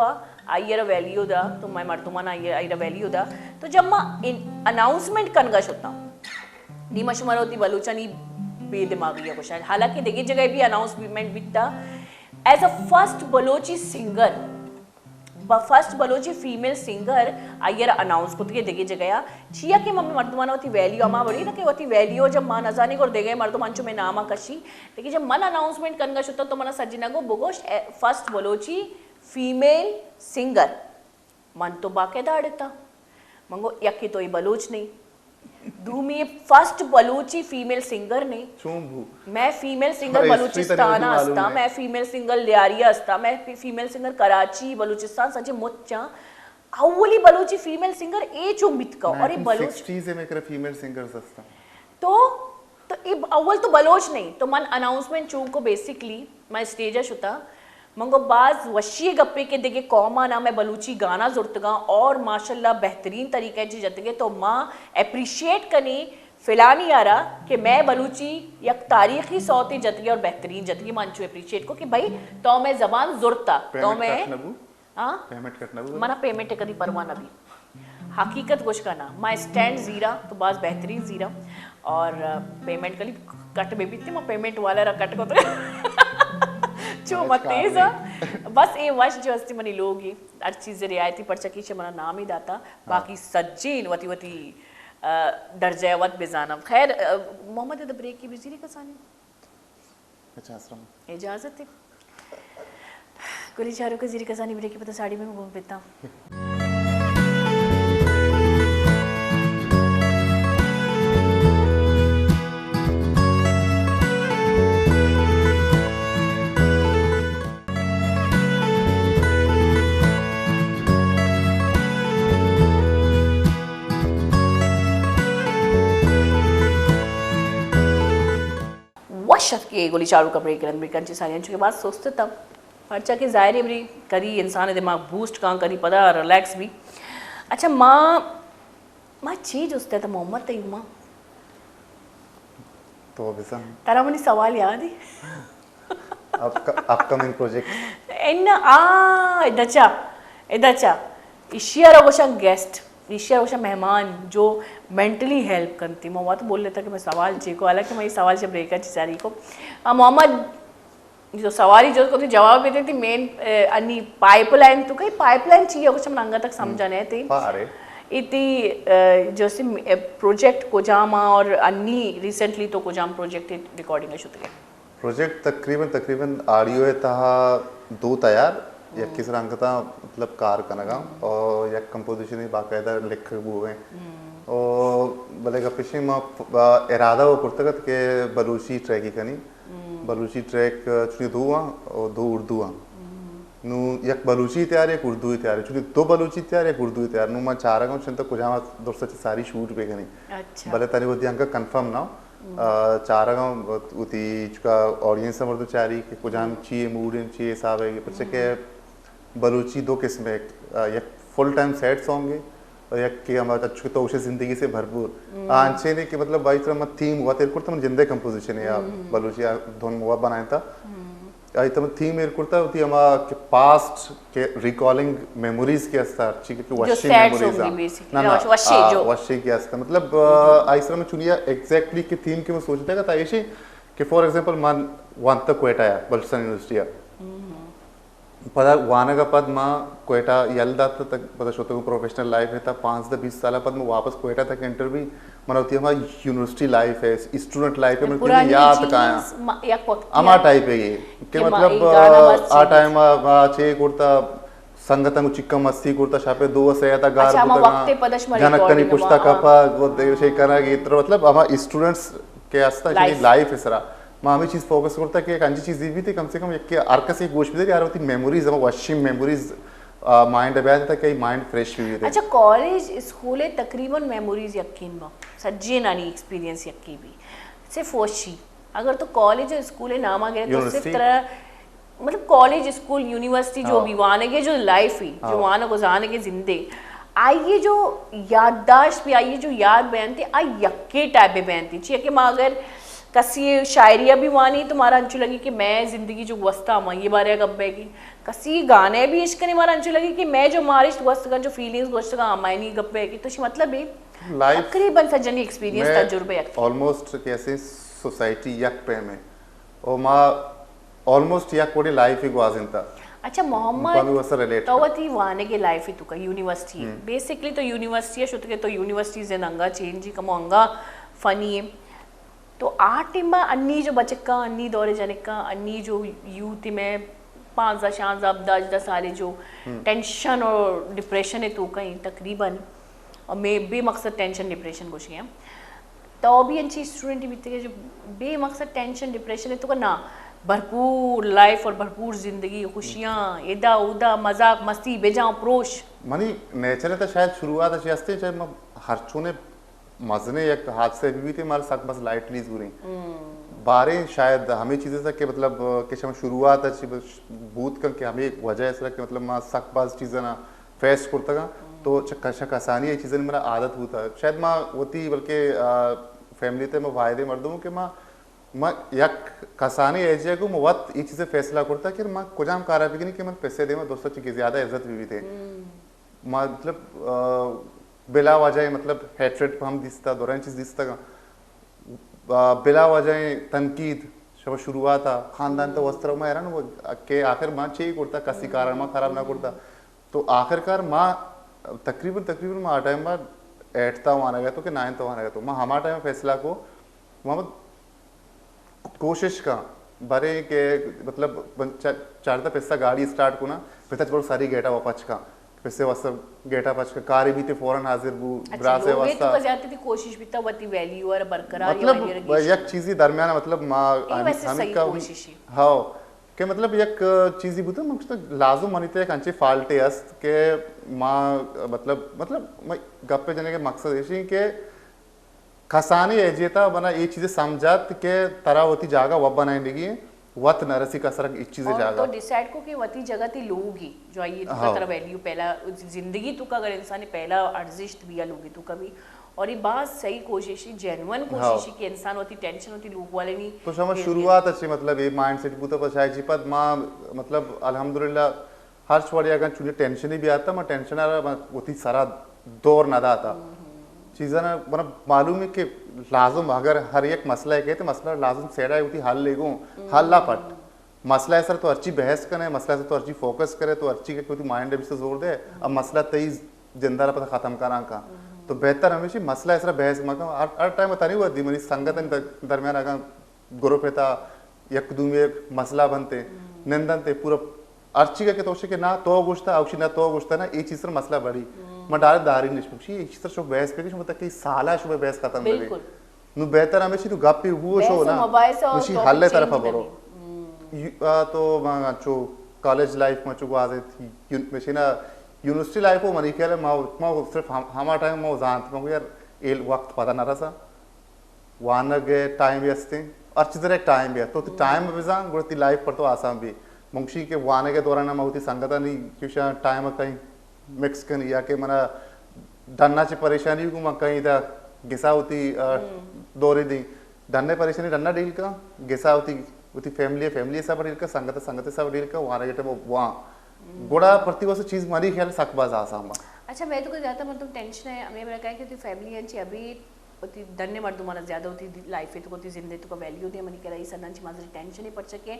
आइए वैल्यू दा तो मैं मर्दुमान आइए वैल्यू दा। तो जब मैं अनाउंसमेंट कनगश होता नी मशमर होती बलूचा नी बेदिमागी है कुछ। हालांकि देखिए जगह भी अनाउंसमेंट बिकता as a first Balochi singer first Balochi female singer आइयर अनाउंस को देगी जगह छिया के मम्मी मर्दमान होती वैल्यू अमा बड़ी ना कि होती वैल्यू जब मान अजानी को देगे मर्दमानचो में नामा कशी, लेकिन जब मन अनाउंसमेंट करना शुता तो मना सज्जना को बुगोश फर्स्ट बलोची फीमेल सिंगर मन तो बाकायदा अड़ता मंगो यकी तो ये बलोच नहीं धूमी फर्स्ट बलूची फीमेल सिंगर नहीं चुंबू मैं फीमेल सिंगर अरे, बलूचिस्तान हिस्ट्री तरी असता मालूम मैं फीमेल सिंगर लियारिया असता मैं फीमेल सिंगर कराची बलूचिस्तान सचे मुच्चा अव्वली बलूची फीमेल सिंगर ए चो मितका और ये बलूच 1960s में करे फीमेल सिंगर्स असता तो ये अव्वल तो बलोच नहीं तो मन अनाउंसमेंट चूं को बेसिकली मैं स्टेज होता मंगो बाज वशी गप्पे के देखे कौमा ना मैं बलूची गाना जुर्तगा और माशाल्लाह बेहतरीन तरीके से जतगे तो माँ अप्रिशिएट कनी फिलानी आ रहा कि मैं बलूची एक तारीखी सौती जतगे और बेहतरीन जतगे मानचू अप्रिशिएट को कि भाई तो मैं जबान जुर्ता तो मैं हाँ पेमेंट करना वो मना पेमेंट कदी परवाह ना भी हकीकत कुछ का ना माई स्टैंड जीरा तो बाज बेहतरीन जीरा और पेमेंट कली कट में भी थी मैं पेमेंट वाला रहा कट को तो जो मत तेज बस ये वश जो अस्ति मनी लोग हर चीज़ रियायती पड़ सकी से मना नाम ही दाता बाकी सज्जीन वती वती दर्जावत बेजानम खैर मोहम्मद द ब्रेक की बिजली का सानी अच्छा आश्रम इजाज़त है कुली चारों का जीरी कसानी ब्रेक की पता साड़ी में घूम पेता वशफ के गोली चारों का ब्रेक रन ब्रेक अंची सारी अंचू के बाद सोचते तब पर्चा के ज़ाहिर बरी करी इंसान दिमाग बूस्ट कहाँ करी पता रिलैक्स भी अच्छा माँ चीज उसते तो मोहम्मद तई माँ तो अभी तारा मनी सवाल याद है अपकमिंग प्रोजेक्ट इदचा इशिया रोशा गेस्ट इशिया रोशा मेहमान जो मेंटली हेल्प करती मोहम्मद तो बोल लेता कि मैं सवाल ची को हालांकि मैं ये सवाल से ब्रेक चिसारी को मोहम्मद जो सवारी जो को जवाब देते थी मेन अन्नी पाइपलाइन तो कहीं पाइपलाइन चाहिए कुछ हम अंगा तक समझाने थे इतनी जो सी प्रोजेक्ट को जामा और अन्नी रिसेंटली तो को जाम प्रोजेक्ट रिकॉर्डिंग शुरू प्रोजेक्ट तकरीबन ऑडियो है तहा दो तैयार या किस रंग था मतलब कार का नगा और या कंपोजिशन ही बाकायदा लिख हुए और भले का पिछले माँ इरादा वो पुरतगत के बलूची ट्रैक ही कनी बलूची ट्रैक चुनी दो और दो उर्दू नु एक बलूची तैयार एक उर्दू तैयार चुनी दो बलूची तैयार एक उर्दू तैयार नु मैं चाह रहा हूँ चिंता कुछ हम दोस्तों से सारी शूट पे कनी अच्छा भले तारी वो दियांका कंफर्म ना चाह रहा हूँ उती चुका ऑडियंस समझ तो चाह रही कि कुछ हम चाहिए मूड इन चाहिए साहब है कि पर के बलूची दो किस्म है एक फुल टाइम सैड सॉन्ग है और एक कि हमारा अच्छी तो उसे जिंदगी से भरपूर आंचे ने कि मतलब भाई तरह मत थीम हुआ तेरे को तो जिंदगी कंपोजिशन है बलूची धुन हुआ बनाया था आई तो थीम मेरे को होती हमारा के पास्ट के रिकॉलिंग मेमोरीज के अस्ता अच्छी कि वशी मेमोरीज ना ना वशी के अस्ता मतलब आई तरह में चुनिया एग्जैक्टली कि थीम के मैं सोचता था ऐसे कि फॉर एग्जांपल मान वन तक क्वेटा है बल्सन यूनिवर्सिटी पता वाना का पद माँ क्वेटा यलदा तक पता शोते को प्रोफेशनल लाइफ है था 5-20 साल पद में वापस क्वेटा तक एंटर भी मनोती हमारी यूनिवर्सिटी लाइफ है स्टूडेंट लाइफ है मतलब याद कहाँ अमा टाइप है ये कि मतलब आ टाइम चे कुर्ता संगतंग चिक्का मस्ती कुर्ता शापे दो से आता गार कुर्ता जनकनी पुष्ता कपा वो देवशे करा कि इतना मतलब हमारे स्टूडेंट्स के आस्था लाइफ है सरा मामी चीज फोकस करता है कि एक अंजी चीज भी थी कम से कम एक आर्कस एक गोश्त भी थी यार होती मेमोरीज हम वाशिंग मेमोरीज माइंड अबैध था कि माइंड फ्रेश भी थे अच्छा कॉलेज स्कूले तकरीबन मेमोरीज यकीन बा सज्जे नानी एक्सपीरियंस यकी भी सिर्फ वशी अगर तो कॉलेज और स्कूले नामा गए तो सिर्फ तरह मतलब कॉलेज स्कूल यूनिवर्सिटी जो भी वाने के जो लाइफ ही जो वाना गुजारने के जिंदे आइए जो याददाश्त भी आइए जो याद बयान थी आई यक्के टाइप बयान थी चाहिए कि माँ अगर कसी शायरिया भी वानी तुम्हारा अंचू लगी कि मैं जिंदगी जो वस्ता माँ ये बारे कब की कसी गाने भी इश्क नहीं मारा अंचू लगी कि मैं जो मारिश वस्त का जो फीलिंग्स वस्त का अमायनी गप्पे की तो मतलब भी तकरीबन सजनी एक्सपीरियंस तजुर्बे ऑलमोस्ट कैसे सोसाइटी यक पे में और माँ ऑलमोस्ट यक कोडी लाइफ ही ग्वाजिन था अच्छा मोहम्मद तो वती वाने के लाइफ ही तुका यूनिवर्सिटी बेसिकली तो यूनिवर्सिटी शुद्ध के तो यूनिवर्सिटीज अंगा चेंज कमो अंगा फनी तो आ टिम्बा अन्नी जो बचक्का अन्नी दौरे जनिका अन्नी जो यूथ में 5 शांजा 10 साले जो टेंशन और डिप्रेशन है तो कहीं तकरीबन और मैं बेमकसद टेंशन डिप्रेशन कुछ गया तो भी अच्छी स्टूडेंट बीते के जो बेमकसद टेंशन डिप्रेशन है तो का ना भरपूर लाइफ और भरपूर जिंदगी खुशियाँ इदा उदा मजाक मस्ती बेजाओ प्रोश मनी नेचर है तो शायद शुरुआत अच्छी हस्ते चाहे मैं हर चुने मजने एक हादसे भी थे मारे सक बस लाइटली जुरी बारे शायद हमें चीज़ें तक के मतलब कि शम शुरुआत अच्छी बूत कर के हमें एक वजह ऐसा कि मतलब माँ सक बाज चीज़ें ना फेस करता का तो चक्का आसानी ये चीज़ें मेरा आदत होता शायद माँ होती बल्कि फैमिली ते मैं वायदे मर्दूँ कि माँ यक कसानी ऐसे को वत ये चीज़ें फैसला करता कि माँ कुजाम कारा भी नहीं कि मैं पैसे दे मैं दोस्तों की ज़्यादा इज्जत भी थे माँ मतलब बिला वजह मतलब हेट्रेड हम दिसता दौरान चीज़ दिसता का बिला वजह तनकीद शब शुरुआत था खानदान तो वस्त्र में ना वो के आखिर माँ चाहिए करता कसी कारण माँ खराब ना करता तो आखिरकार माँ तकरीबन माँ टाइम बाद 8th वहाँ गया तो कि 9th वहाँ गया तो माँ हमारा टाइम फैसला को वहाँ कोशिश का बरे के मतलब चार पैसा गाड़ी स्टार्ट को ना पैसा बहुत सारी गेटा वापस का पैसे वास्ते गेटा पच का कार भी थे फौरन हाजिर बु ब्रासे वास्ता तो जाती थी कोशिश भी तब वती वैल्यू और बरकरार मतलब एक चीज ही दरमियान मतलब माँ हमें का हाँ के मतलब एक चीज ही बुते मुझे तो लाजम मानते हैं कंचे फाल्टे अस्त के माँ मतलब मैं गप्पे जने के मकसद ऐसी के खसाने एजेता बना ये चीजें समझात के तरह होती जागा वब बनाए लगी वत नरसी का सरक इस चीजें जागा तो डिसाइड को कि वती जगह ती लोगी जो आई तो तरह वैल्यू पहला जिंदगी तो का अगर इंसान ने पहला अर्जिश्त भी या लोगी तो कभी और ये बात सही कोशिश जेन्युइन कोशिश कि इंसान होती टेंशन होती लोग वाले नहीं तो समझ शुरुआत अच्छी मतलब ये माइंडसेट बुता पछाई जीपत मां मतलब अल्हम्दुलिल्लाह हर छोड़ी अगर चुने टेंशन ही भी आता मैं टेंशन आ रहा होती सारा दौर ना आता चीज़ें ना मतलब मालूम है कि लाजम अगर हर एक मसला है तो मसला लाजम सेड़ा होती हल लेगो हल ला पट मसला है सर तो अच्छी बहस करे मसला से तो अच्छी फोकस करे तो अच्छी के माइंड भी से जोर दे अब मसला तई जिंदा पता खत्म करा का तो बेहतर हमेशा मसला ऐसा बहस मका हर टाइम बता नहीं हुआ दी मनी संगत दरमियान अगर ग्रुप था यक दूमे मसला बनते निंदन ते पूरा अर्ची के तोशे के ना तो गुस्ता औशी ना तो गुस्ता ना ये चीज पर मसला बड़ी मैं डायरेक्ट दारी निष्पक्षी इस तरह शो बहस पे कि मतलब कि साला शो बहस खत्म करे नु बेहतर हमेशा तो गप्पी वो शो ना मुशी हल्ले तरफ बरो तो मैं जो कॉलेज लाइफ में चुको आजे थी मशीना यूनिवर्सिटी लाइफ वो मनी खेले मैं सिर्फ हमारा टाइम मैं जानत मैं यार एल वक्त पता ना रहा वान गए टाइम भी असते अच्छी तरह टाइम भी तो टाइम भी जान गुड़ती लाइफ पर तो आसाम भी मुंशी के वाने के दौरान मैं होती संगता नहीं क्यों टाइम कहीं मिक्स करनी या के मना डरना ची परेशानी को मैं कहीं इधर घिसा होती दौरे दी डरने परेशानी डरना डील का घिसा होती फैमिली सब डील का संगत सब डील का वहाँ गेटे वो वहाँ गोड़ा प्रति वर्ष चीज मारी ख्याल सकबाज आसाम अच्छा मैं तो कुछ ज़्यादा मतलब टेंशन है हमें मेरा कहा कि फैमिली अच्छी अभी होती धन्य मर्दों माना ज़्यादा होती लाइफ तो होती जिंदगी तो का वैल्यू होती है मनी कह रही सन्ना माजरी टेंशन ही पड़ सके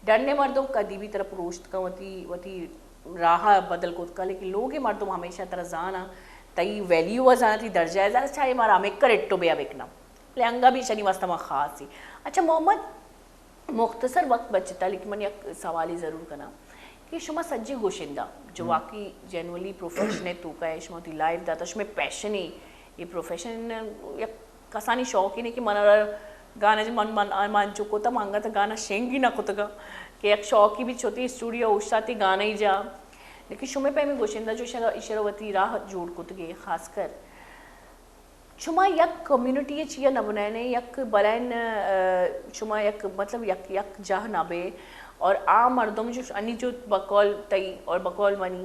डरने मर्दों कदी भी तरफ रोस्ट का होती राह बदल को का लेकिन लोग मर्दों हमेशा तरह जाना तई वैल्यू व जाना थी दर्जा है अच्छा ये मारा हमें करेक्टो बे बेकना लहंगा भी शनि वास्ता खास ही अच्छा मोहम्मद मुख्तसर वक्त बचता लेकिन मैंने एक सवाल ही ज़रूर करना कि शुमा सज्जी गोशिंदा जो वाकई जेनुअली प्रोफेशन है तो का है शुमा होती लाइफ दाता शुमे पैशन है ये प्रोफेशन या कसानी शौक ही नहीं कि मना गाना जो मन चुको था मांगा था गाना शेंगी ना खुद का कि एक शौक ही भी छोटी स्टूडियो उशाती गाना ही जा लेकिन शुमे पे में गोशिंदा जो इशरवती राह जोड़ कुत गए खासकर शुमा यक कम्युनिटी चिया न बनाने यक बरैन शुमा यक मतलब यक जह नाबे और आ मर्दम जो अन्य जो बकौल तई और बकौल मनी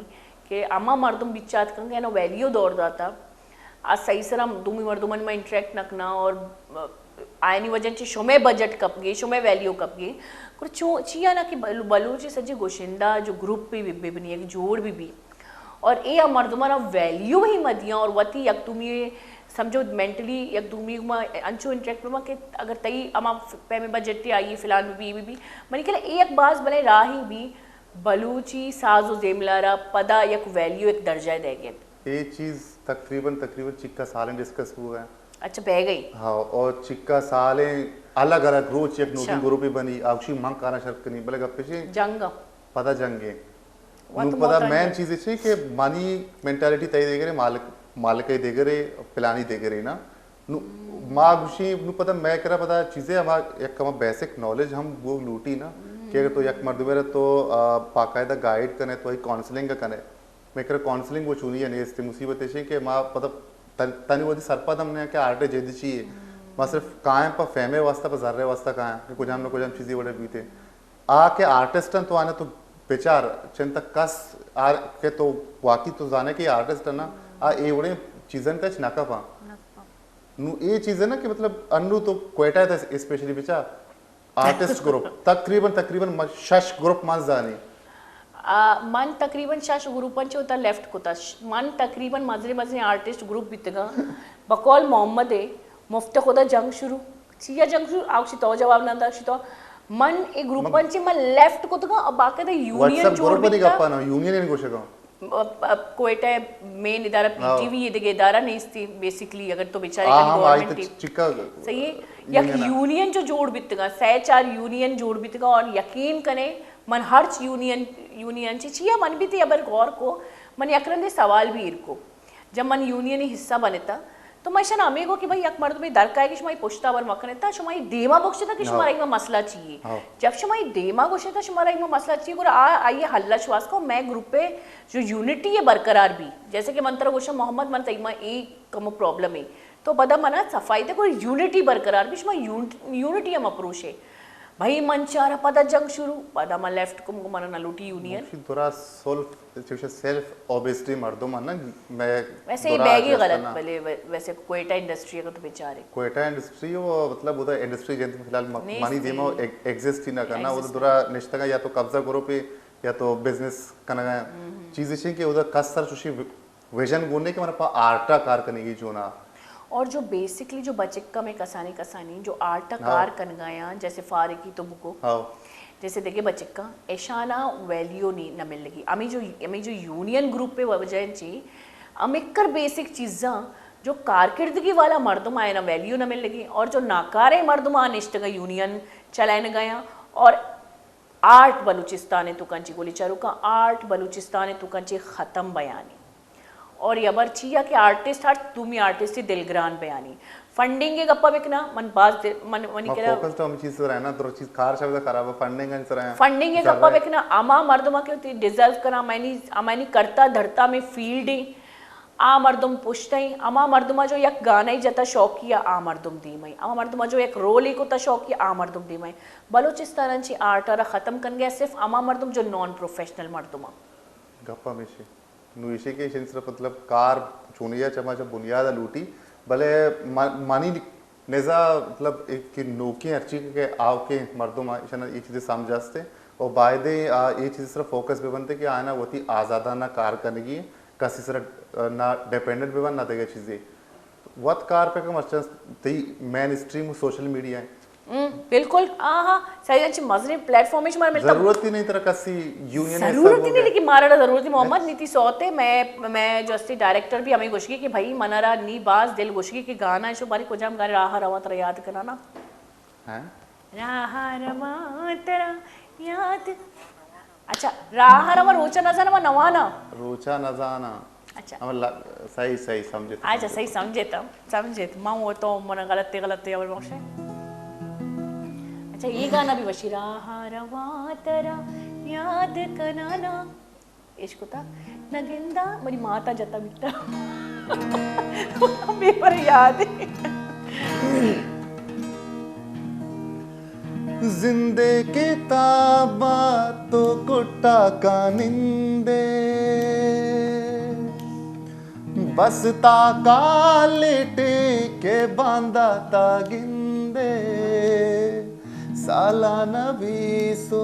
के आमा मर्दम बिचात कंगे ना वैल्यू दौड़ दाता आज सही सरा दूमी मर्दमन में इंटरेक्ट नकना और आयनी वजन चे शुमे बजट कप गए शुमे वैल्यू कप गए कुछ चिया ना कि बलूची सज्जे गोशिंदा जो ग्रुप भी बनी एक जोड़ भी और ये मर्दमना वैल्यू ही मदिया और वती यक तुम्हें समझो मेंटली यक दूमी में अंचो इंटरेक्ट में कि अगर तई अमा पे में बजट आई फिलहाल भी मनी के एक बाज बने राही भी बलूची साजो जेमलारा पदा यक वैल्यू एक दर्जा देगे ये चीज तकरीबन चिक्का सालें डिस्कस हुआ है अच्छा बह गई हाँ और चिक्का सालें अलग अलग रोज एक नोटिंग ग्रुप ही बनी आवशी मंग काना शर्त नहीं बोले गप्पे से जंग पता जंगे नु पता मेन चीज है कि मनी मेंटालिटी तय देगे मालिक मालिक देगरे पिलानी देगरे ना नु माँ गुशी नु पता मैं करा पता चीजें हमार एक कम बेसिक नॉलेज हम वो लूटी ना कि अगर तो एक मर्द मेरे तो बाकायदा गाइड करने तो ही काउंसलिंग का करने मैं करा काउंसलिंग वो चुनी है नहीं इससे मुसीबत ऐसी कि माँ पता तनी वो सरपद हमने क्या आर्टे जेदी चाहिए माँ सिर्फ कहाँ पर फेमे वास्ता पर ज़र्रे वास्ता कहाँ है कुछ हम लोग कुछ हम चीज़ें बड़े बीते आके आर्टिस्ट तो आने तो बेचार चिंता कस आ के तो वाकई तो जाने की आर्टिस्ट है ना आ एवढे चीज़न का नाका पा नु ये चीज़ है ना कि मतलब अन्नू तो क्वेटा था स्पेशली बेचा आर्टिस्ट ग्रुप तकरीबन शश ग्रुप मास जाने मन तकरीबन शाश ग्रुपांचे होता लेफ्ट कोता मन तकरीबन मजरे आर्टिस्ट ग्रुप बितगा बकौल मोहम्मद है मुफ्त खुदा जंग शुरू चिया जंग शुरू आवशी तो जवाब ना दा तो मन ए ग्रुपांचे मन लेफ्ट कोतगा अब बाकायदा यूनियन जोड़ ग्रुप नहीं गप्पा ना यूनियन नहीं कोशिश कोयटा मेन इदारा पीटीवी ये देगे इदारा नहीं थी बेसिकली अगर तो बेचारे का गवर्नमेंट सही है यक यूनियन जो जोड़ बितगा सह चार यूनियन जोड़ बितगा और यकीन कने मन हर यूनियन चिया मन भी थी अबर गौर को मन यकरंदे सवाल भी इरको जब मन यूनियन हिस्सा बनेता तो मैं शन अमेगो कि भाई यक मर्द में दर का कि शुमाई पुश्ता बर मकनेता शुमाई देमा बख्शता कि शुमारा एक मसला चाहिए जब शुमाई देमा गोशेता शुमारा एक मसला चाहिए और आइए हल्ला श्वास को मैं ग्रुप पे जो यूनिटी है बरकरार भी जैसे कि मंत्र गोशा मोहम्मद मन तईमा एक कम प्रॉब्लम है तो बदा मना सफाई तक और यूनिटी बरकरार भी शुमाई यूनिटी हम अप्रोच है भाई मंचारा पदा जंग शुरू पदा मन लेफ्ट को मन नलूटी यूनियन थोड़ा सेल्फ ऑब्वियसली मर्दों मन ना मैं वैसे ही बैगी गलत भले वैसे कोयटा इंडस्ट्री का तो बेचारे कोयटा इंडस्ट्री वो मतलब उधर इंडस्ट्री जैसे फिलहाल मानी देमा एग्जिस्ट ही ना करना वो थोड़ा निश्चित या तो कब्जा करो पे या तो बिजनेस करना चीज इसी के उधर कसर चुशी विजन गुने के हमारे पास आर्टा कार करने की जो ना और जो बेसिकली जो बचिक्का में कसानी जो आर्टा कार कन गया जैसे फारिकी तो बुको जैसे देखिए बचिक्का ऐशाना वैल्यू नहीं न मिल लगी अमी जो यूनियन ग्रुप पे वजह ची अमिकर बेसिक चीज़ा जो कारकिर्दगी वाला मर्दुम आए ना वैल्यू न मिल लगी और जो नाकारे मर्दुम निष्ठ का यूनियन चलाने गया और आर्ट बलूचिस्तान तुकंची गोली चारू का आर्ट बलूचिस्तान तुकंची ख़त्म बयानी और यबर छिया के आर्टिस्ट हर तुमी आर्टिस्ट ही दिलग्रान बयानी फंडिंग के गप्पा बिकना मन बात मन मनी करा फोकस तो हम चीज से रहना तो चीज कार शब्द खराब है फंडिंग का नहीं रहा फंडिंग के गप्पा बिकना आमा मर्दमा के होती डिजर्व करा मैंने करता धरता में फील्ड आ मर्दम पुछते ही अमा मर्दमा जो एक गाना ही जता शौकिया आ मर्दम दी मई अमा मर्दमा जो एक रोल ही को ता शौकिया आ मर्दम दी मई बलूचिस्तान ची आर्ट और ख़त्म कर गया सिर्फ अमा मर्दम जो नॉन प्रोफेशनल मर्दमा गप्पा में से नुइशे के सिर्फ मतलब कार चुनिया चमाचा बुनियाद लूटी भले मानी नेजा मतलब एक की नोकी अर्ची के आओ के मर्दों इशना ये चीज़ें समझाते और बायदे ये चीज़ सिर्फ फोकस पे बनते कि आना वो थी आज़ादाना कार करने की कसी सिर्फ ना डिपेंडेंट पे बन ना देगा चीज़ें वत कार पे कम अच्छा ती मेन स्ट्रीम सोशल मीडिया है बिल्कुल हाँ सही अच्छी मजरे प्लेटफॉर्म में मिलता जरूरत ही नहीं तरह कसी यूनियन जरूरत ही नहीं लेकिन मारा जरूरत ही मोहम्मद नीति सौते मैं जो अस्ती डायरेक्टर भी हमें गुशगी कि भाई मनारा नी बाज दिल गुशगी कि गाना है शो बारी को जाम गाने राहा रवा तेरा याद कराना हैं राहा रवा तेरा याद अच्छा राहा रवा रोचा न जाना नवाना रोचा न जाना अच्छा सही समझे अच्छा सही समझे माँ वो तो मन गलत और मोक्षे अच्छा ये गाना भी वशीरा हारवा तेरा याद कनाना इश्क था नगिंदा मेरी माता जता बिट्टा पेपर याद है जिंदे किताबा तो कुट्टा का निंदे बस ताका लेटे के बांदा ता गिंदे सालाना भी सो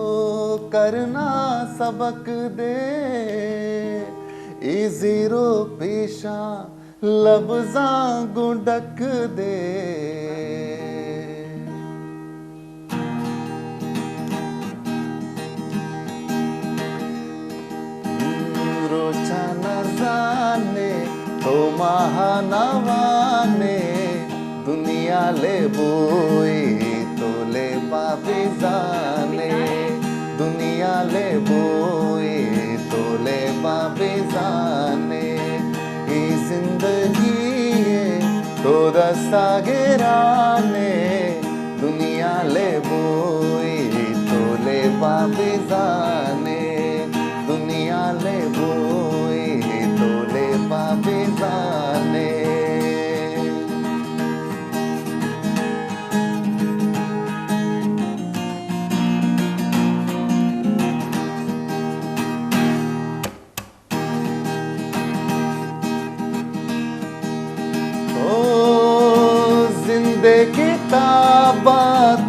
करना सबक दे ए जीरो पेशा लफ्जा गुंडक दे रोचा न जाने तो महानवाने दुनिया ले बोए तो ले बाबे जाने दुनिया ले बोए तो ले बाबे जाने ये जिंदगी सागराने दुनिया ले बोई तोले बाबिजाने दुनिया ले बोई तोले बाबिजाने जिंदे किताबा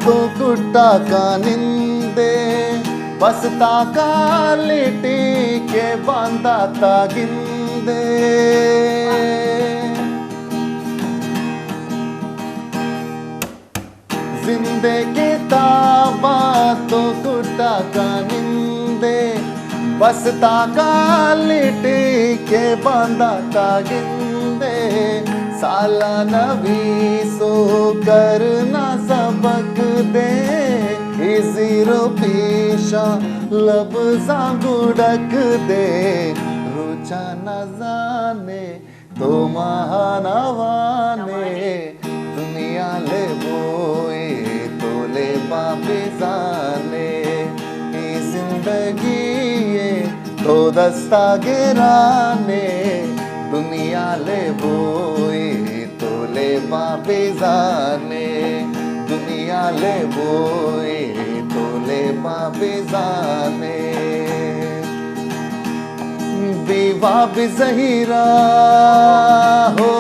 तो कुट्टा का निंदे बस ताका लेटी के बांधा ता गिंदे जिंदे किताबा तो कुट्टा का निंदे बस ताका लेटी के बांधा ता गिंदे साला नबी सो करना सबक दे जीरो पीशा लफ्ज़ा गुड़क दे रुचा न जाने तो महानवाने दुनिया ले बोए तो ले बाबिजाने ये जिंदगी ये तो दस्ता गिराने दुनिया ले बोए तोले बाबिजाने दुनिया ले बोए तोले बाबिजाने बीवा बिज़हीरा हो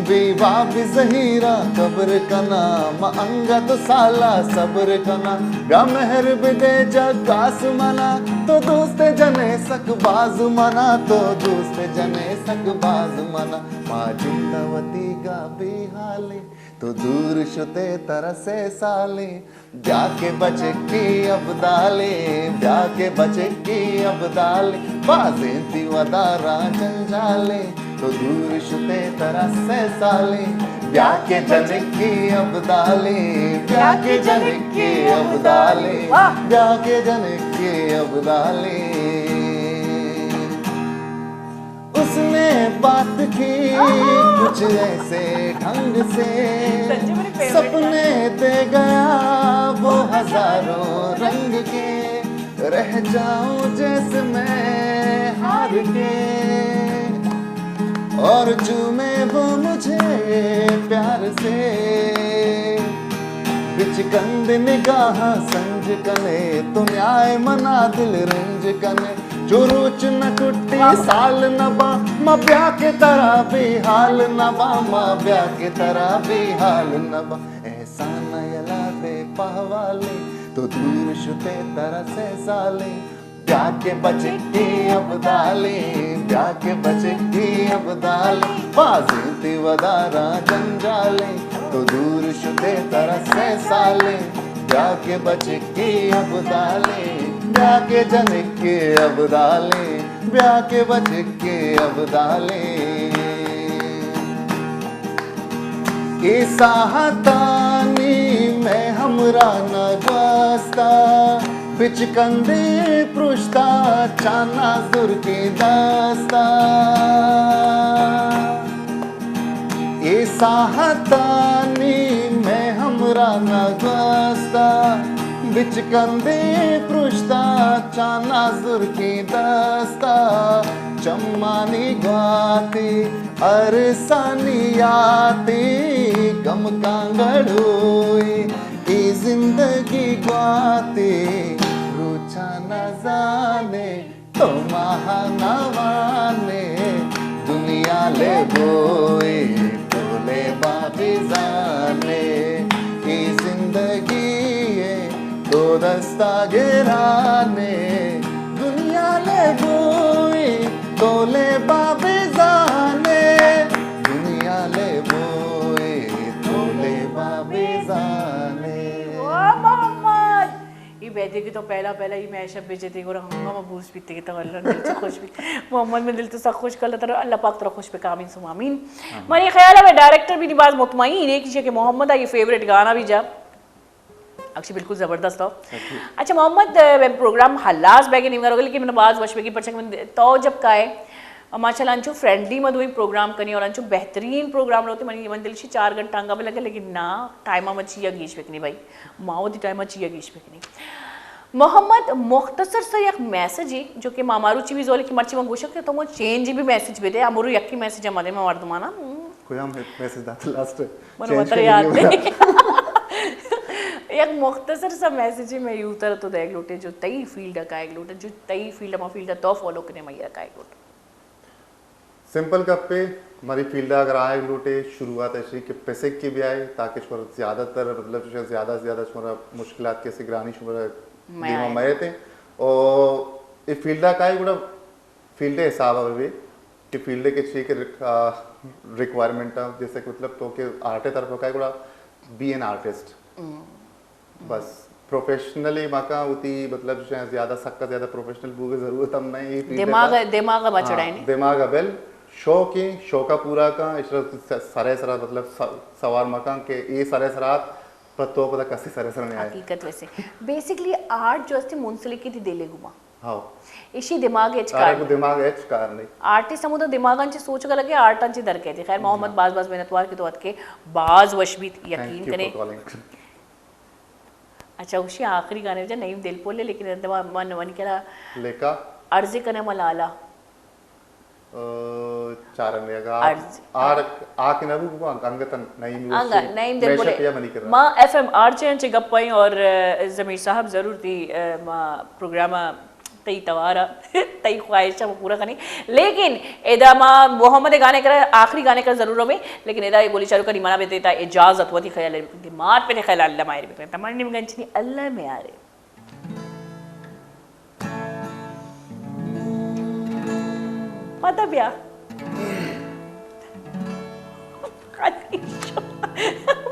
बीवा बिज़हीरा कब्र का नाम अंगत साला सब्र कना गा मेहर बिदे जग कास मना तो दोस्त जने सक बाज मना तो दोस्त जने सक बाज मना माँ जिंदावती गा बेहाले तो दूर शुते तरसे साले जाके बचे की अबदाले जाके बचे की अबदाले बाजे तिवदारा जंजाले तो दूर शुते तरसे साले ब्याके जनकी अबदाले ब्याके जनकी अबदाले ब्याके जनकी अबदाले उसने बात की कुछ ऐसे ढंग से सपने दे गया वो हजारों रंग के रह जाऊं जैसे मैं हार के और चूमे वो मुझे प्यार से बिच कंद निगाह संज कने तो न्याय मना दिल रंज कने जो रोच न कुट्टी साल नबा माँ ब्याह के तरह भी हाल नबा माँ ब्याह के तरह भी हाल नबा ऐसा नयला दे पहवाले तो दूर शुते तरह से साले ब्याह के बचे की अबदाले ब्याह के बचे की अबदाले बाजी तिवदारा जंजाले तो दूर शुते तरह से साले ब्याह के बचे की अबदाले ब्याह के जने के अबदाले ब्याह के बचे के अबदाले साहतानी मैं हमरा न ग्वास्ता बिच कंदे पृष्ठा चाना जुर की दास्ता साहतानी मैं हमरा न ग्वास्ता बिच कंदे पृष्ठा चाना जुर की दास्ता चम्मानी ग्वाती अरसानी आती गम कांगड़ोई ये जिंदगी ग्वाती रुचा न जाने तो महानवाने दुनिया ले बोए तोले बाबिजाने ये जिंदगी ये तो दस्ता गिराने दुनिया ले बोए तोले बाबिजाने दुनिया ले बोए तोले बाबिजाने ये बैठे की तो पहला पहला ही मैं शब बेचती को हंगामा बूझ पीते की तो अल्लाह दिल से खुश भी मोहम्मद में दिल तो सब खुश कर लेता अल्लाह पाक तरह खुश पे कामिन सुमामीन मेरे ख्याल है डायरेक्टर भी निबाज मुतमईन है कि मोहम्मद ये फेवरेट गाना भी जा अक्षय बिल्कुल ज़बरदस्त हो अच्छा मोहम्मद प्रोग्राम हल्लास बैगे नहीं करोगे लेकिन मैंने बाज वश की परचक तो जब का है माशाल्लाह अंचो फ्रेंडली मधुई प्रोग्राम कनी और अंचो बेहतरीन प्रोग्राम रहते मनी मन दिलशी 4 घंटा हांगा पे लगे लेकिन ना टाइम मची या गीश बेकनी भाई माओ दी टाइम मची या गीश बेकनी मोहम्मद मुख्तसर सा एक मैसेज है जो कि मामारू ची भी जोले की मर्ची मंगोशक तो मो चेंज भी मैसेज बेदे अमरू यक्की मैसेज हमारे में वर्तमाना कोई हम मैसेज दात लास्ट मन मत याद नहीं एक मुख्तसर सा मैसेज है मैं यूं तरह तो देख लोटे जो तई फील्ड का एक लोटे जो तई फील्ड मा फील्ड तो फॉलो करने मैया का एक लोटे सिंपल कप पे हमारी फील्ड अगर आए लोटे शुरुआत ऐसी कि पैसे की भी आए ताकि छोरा ज़्यादातर मतलब जो ज़्यादा से ज़्यादा छोरा मुश्किलात के सिगरानी छोरा दीमा मये थे और ये फील्ड का है गुड़ा फील्ड हिसाब है भी कि फील्ड के चीज़ के रिक्वायरमेंट जैसे कि मतलब तो के आर्टे तरफ का है गुड़ा बी एन आर्टिस्ट बस प्रोफेशनली माका होती मतलब जो ज़्यादा सख्त ज़्यादा प्रोफेशनल बुक की ज़रूरत हम नहीं दिमाग बचड़ाई नहीं दिमाग बेल शो की शो का पूरा का इस सारे सरा मतलब सवार मकान के ये सारे सरात पत्तों पता कसी सारे सर नहीं आए हकीकत वैसे बेसिकली आर्ट जो अस्ति मुंसलिकी थी दिले गुमा हाँ इशी दिमाग एच कार कार दिमाग एच कार नहीं आर्टिस्ट समुद्र दिमागांचे सोच का लगे आर्टांचे दर कहते खैर मोहम्मद बाज मेहनतवार के तो के बाज वशबी यकीन करे अच्छा उसी आखिरी गाने में नईम दिल पोले लेकिन मन मन केला लेका अर्ज कने मलाला चारन लेगा आर आके ना रूप अंगतन नईम अंगा नईम दिल पोले मां एफएम आरजे चे गप्पई और जमीर साहब जरूर थी मां प्रोग्राम तई तवारा तई ख्वाहिश वो पूरा करनी लेकिन एदा मां मोहम्मद गाने कर आखिरी गाने का जरूर में लेकिन एदा ये बोली चालू करी मना बेता इजाजत वती ख्याल मात पे ख्याल अल्लाह मायर पे तमन्नी में गंचनी अल्लाह में आ रे पता बिया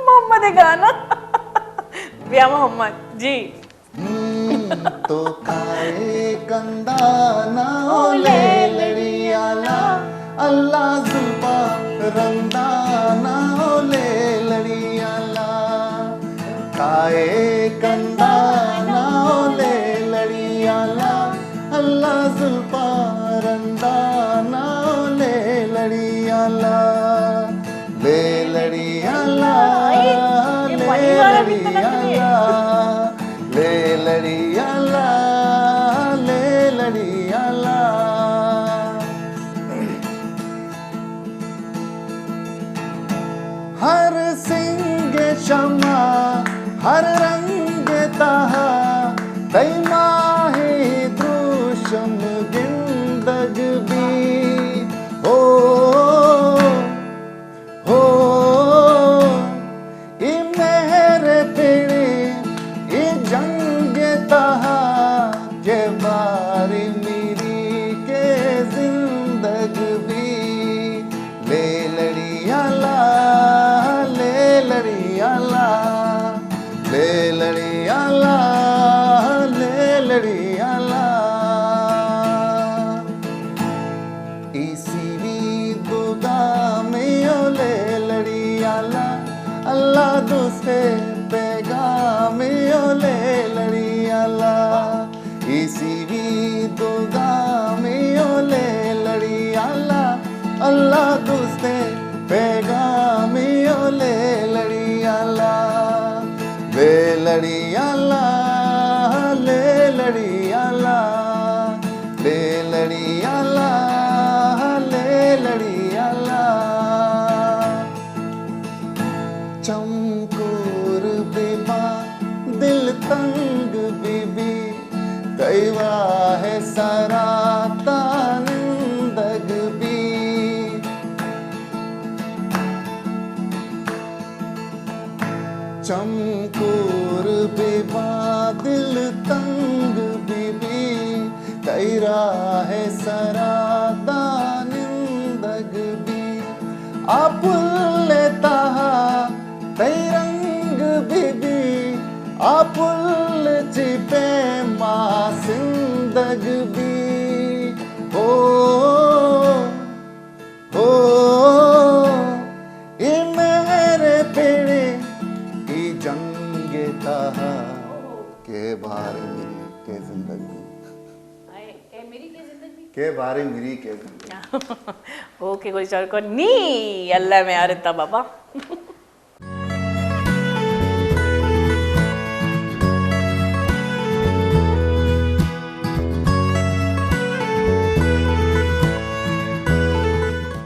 मोहम्मद गाना बिया मोहम्मद जी तो काए कंदा ना ले लड़ियाला अल्लाह जुल्फा रंदा ना ले लड़ियाला काए कंदा ना ले लड़ियाला अल्लाह जुल्फा रंदा ना ले लड़ियाला ले लड़ियाला ले लड़ियाला ले लड़ियाला ले लड़ियाला हर सिंग शमा हर रंग तहा तई माहे द्रुशम जिंदग भी हो ई मेरे पेड़े ई जंग तहा जे बारी मेरी के जिंदग भी ले लड़ियाला ले लड़ियाला ले लड़ियाला ले लड़ियाला इसी दुगा में ले लड़ियाला अल्लाह दूसरे पैगाम ले लड़ियाला इसी दुगा में ले लड़ियाला अल्लाह दूसरे पैगाम ले लड़ियाला ले लड़ियाला ले लड़ियाला ले लड़ियाला ले लड़ियाला चमकूर बीबा दिल तंग बीबी कैवा है सारा तानंदग भी चमकूर बीबा दिल तंग बीबी कैरा है सारा दानिंदग भी आपुल ताहा तैरंग बीबी आपुल चिपे माँ सिंदग भी हो ई मेरे पेड़े ई जंगे ताहा के बारे में के जिंदगी मेरी के जिंदगी के बारे मेरी क्या जिंदगी ओके कोई चल को नी अल्लाह में यार इतना बाबा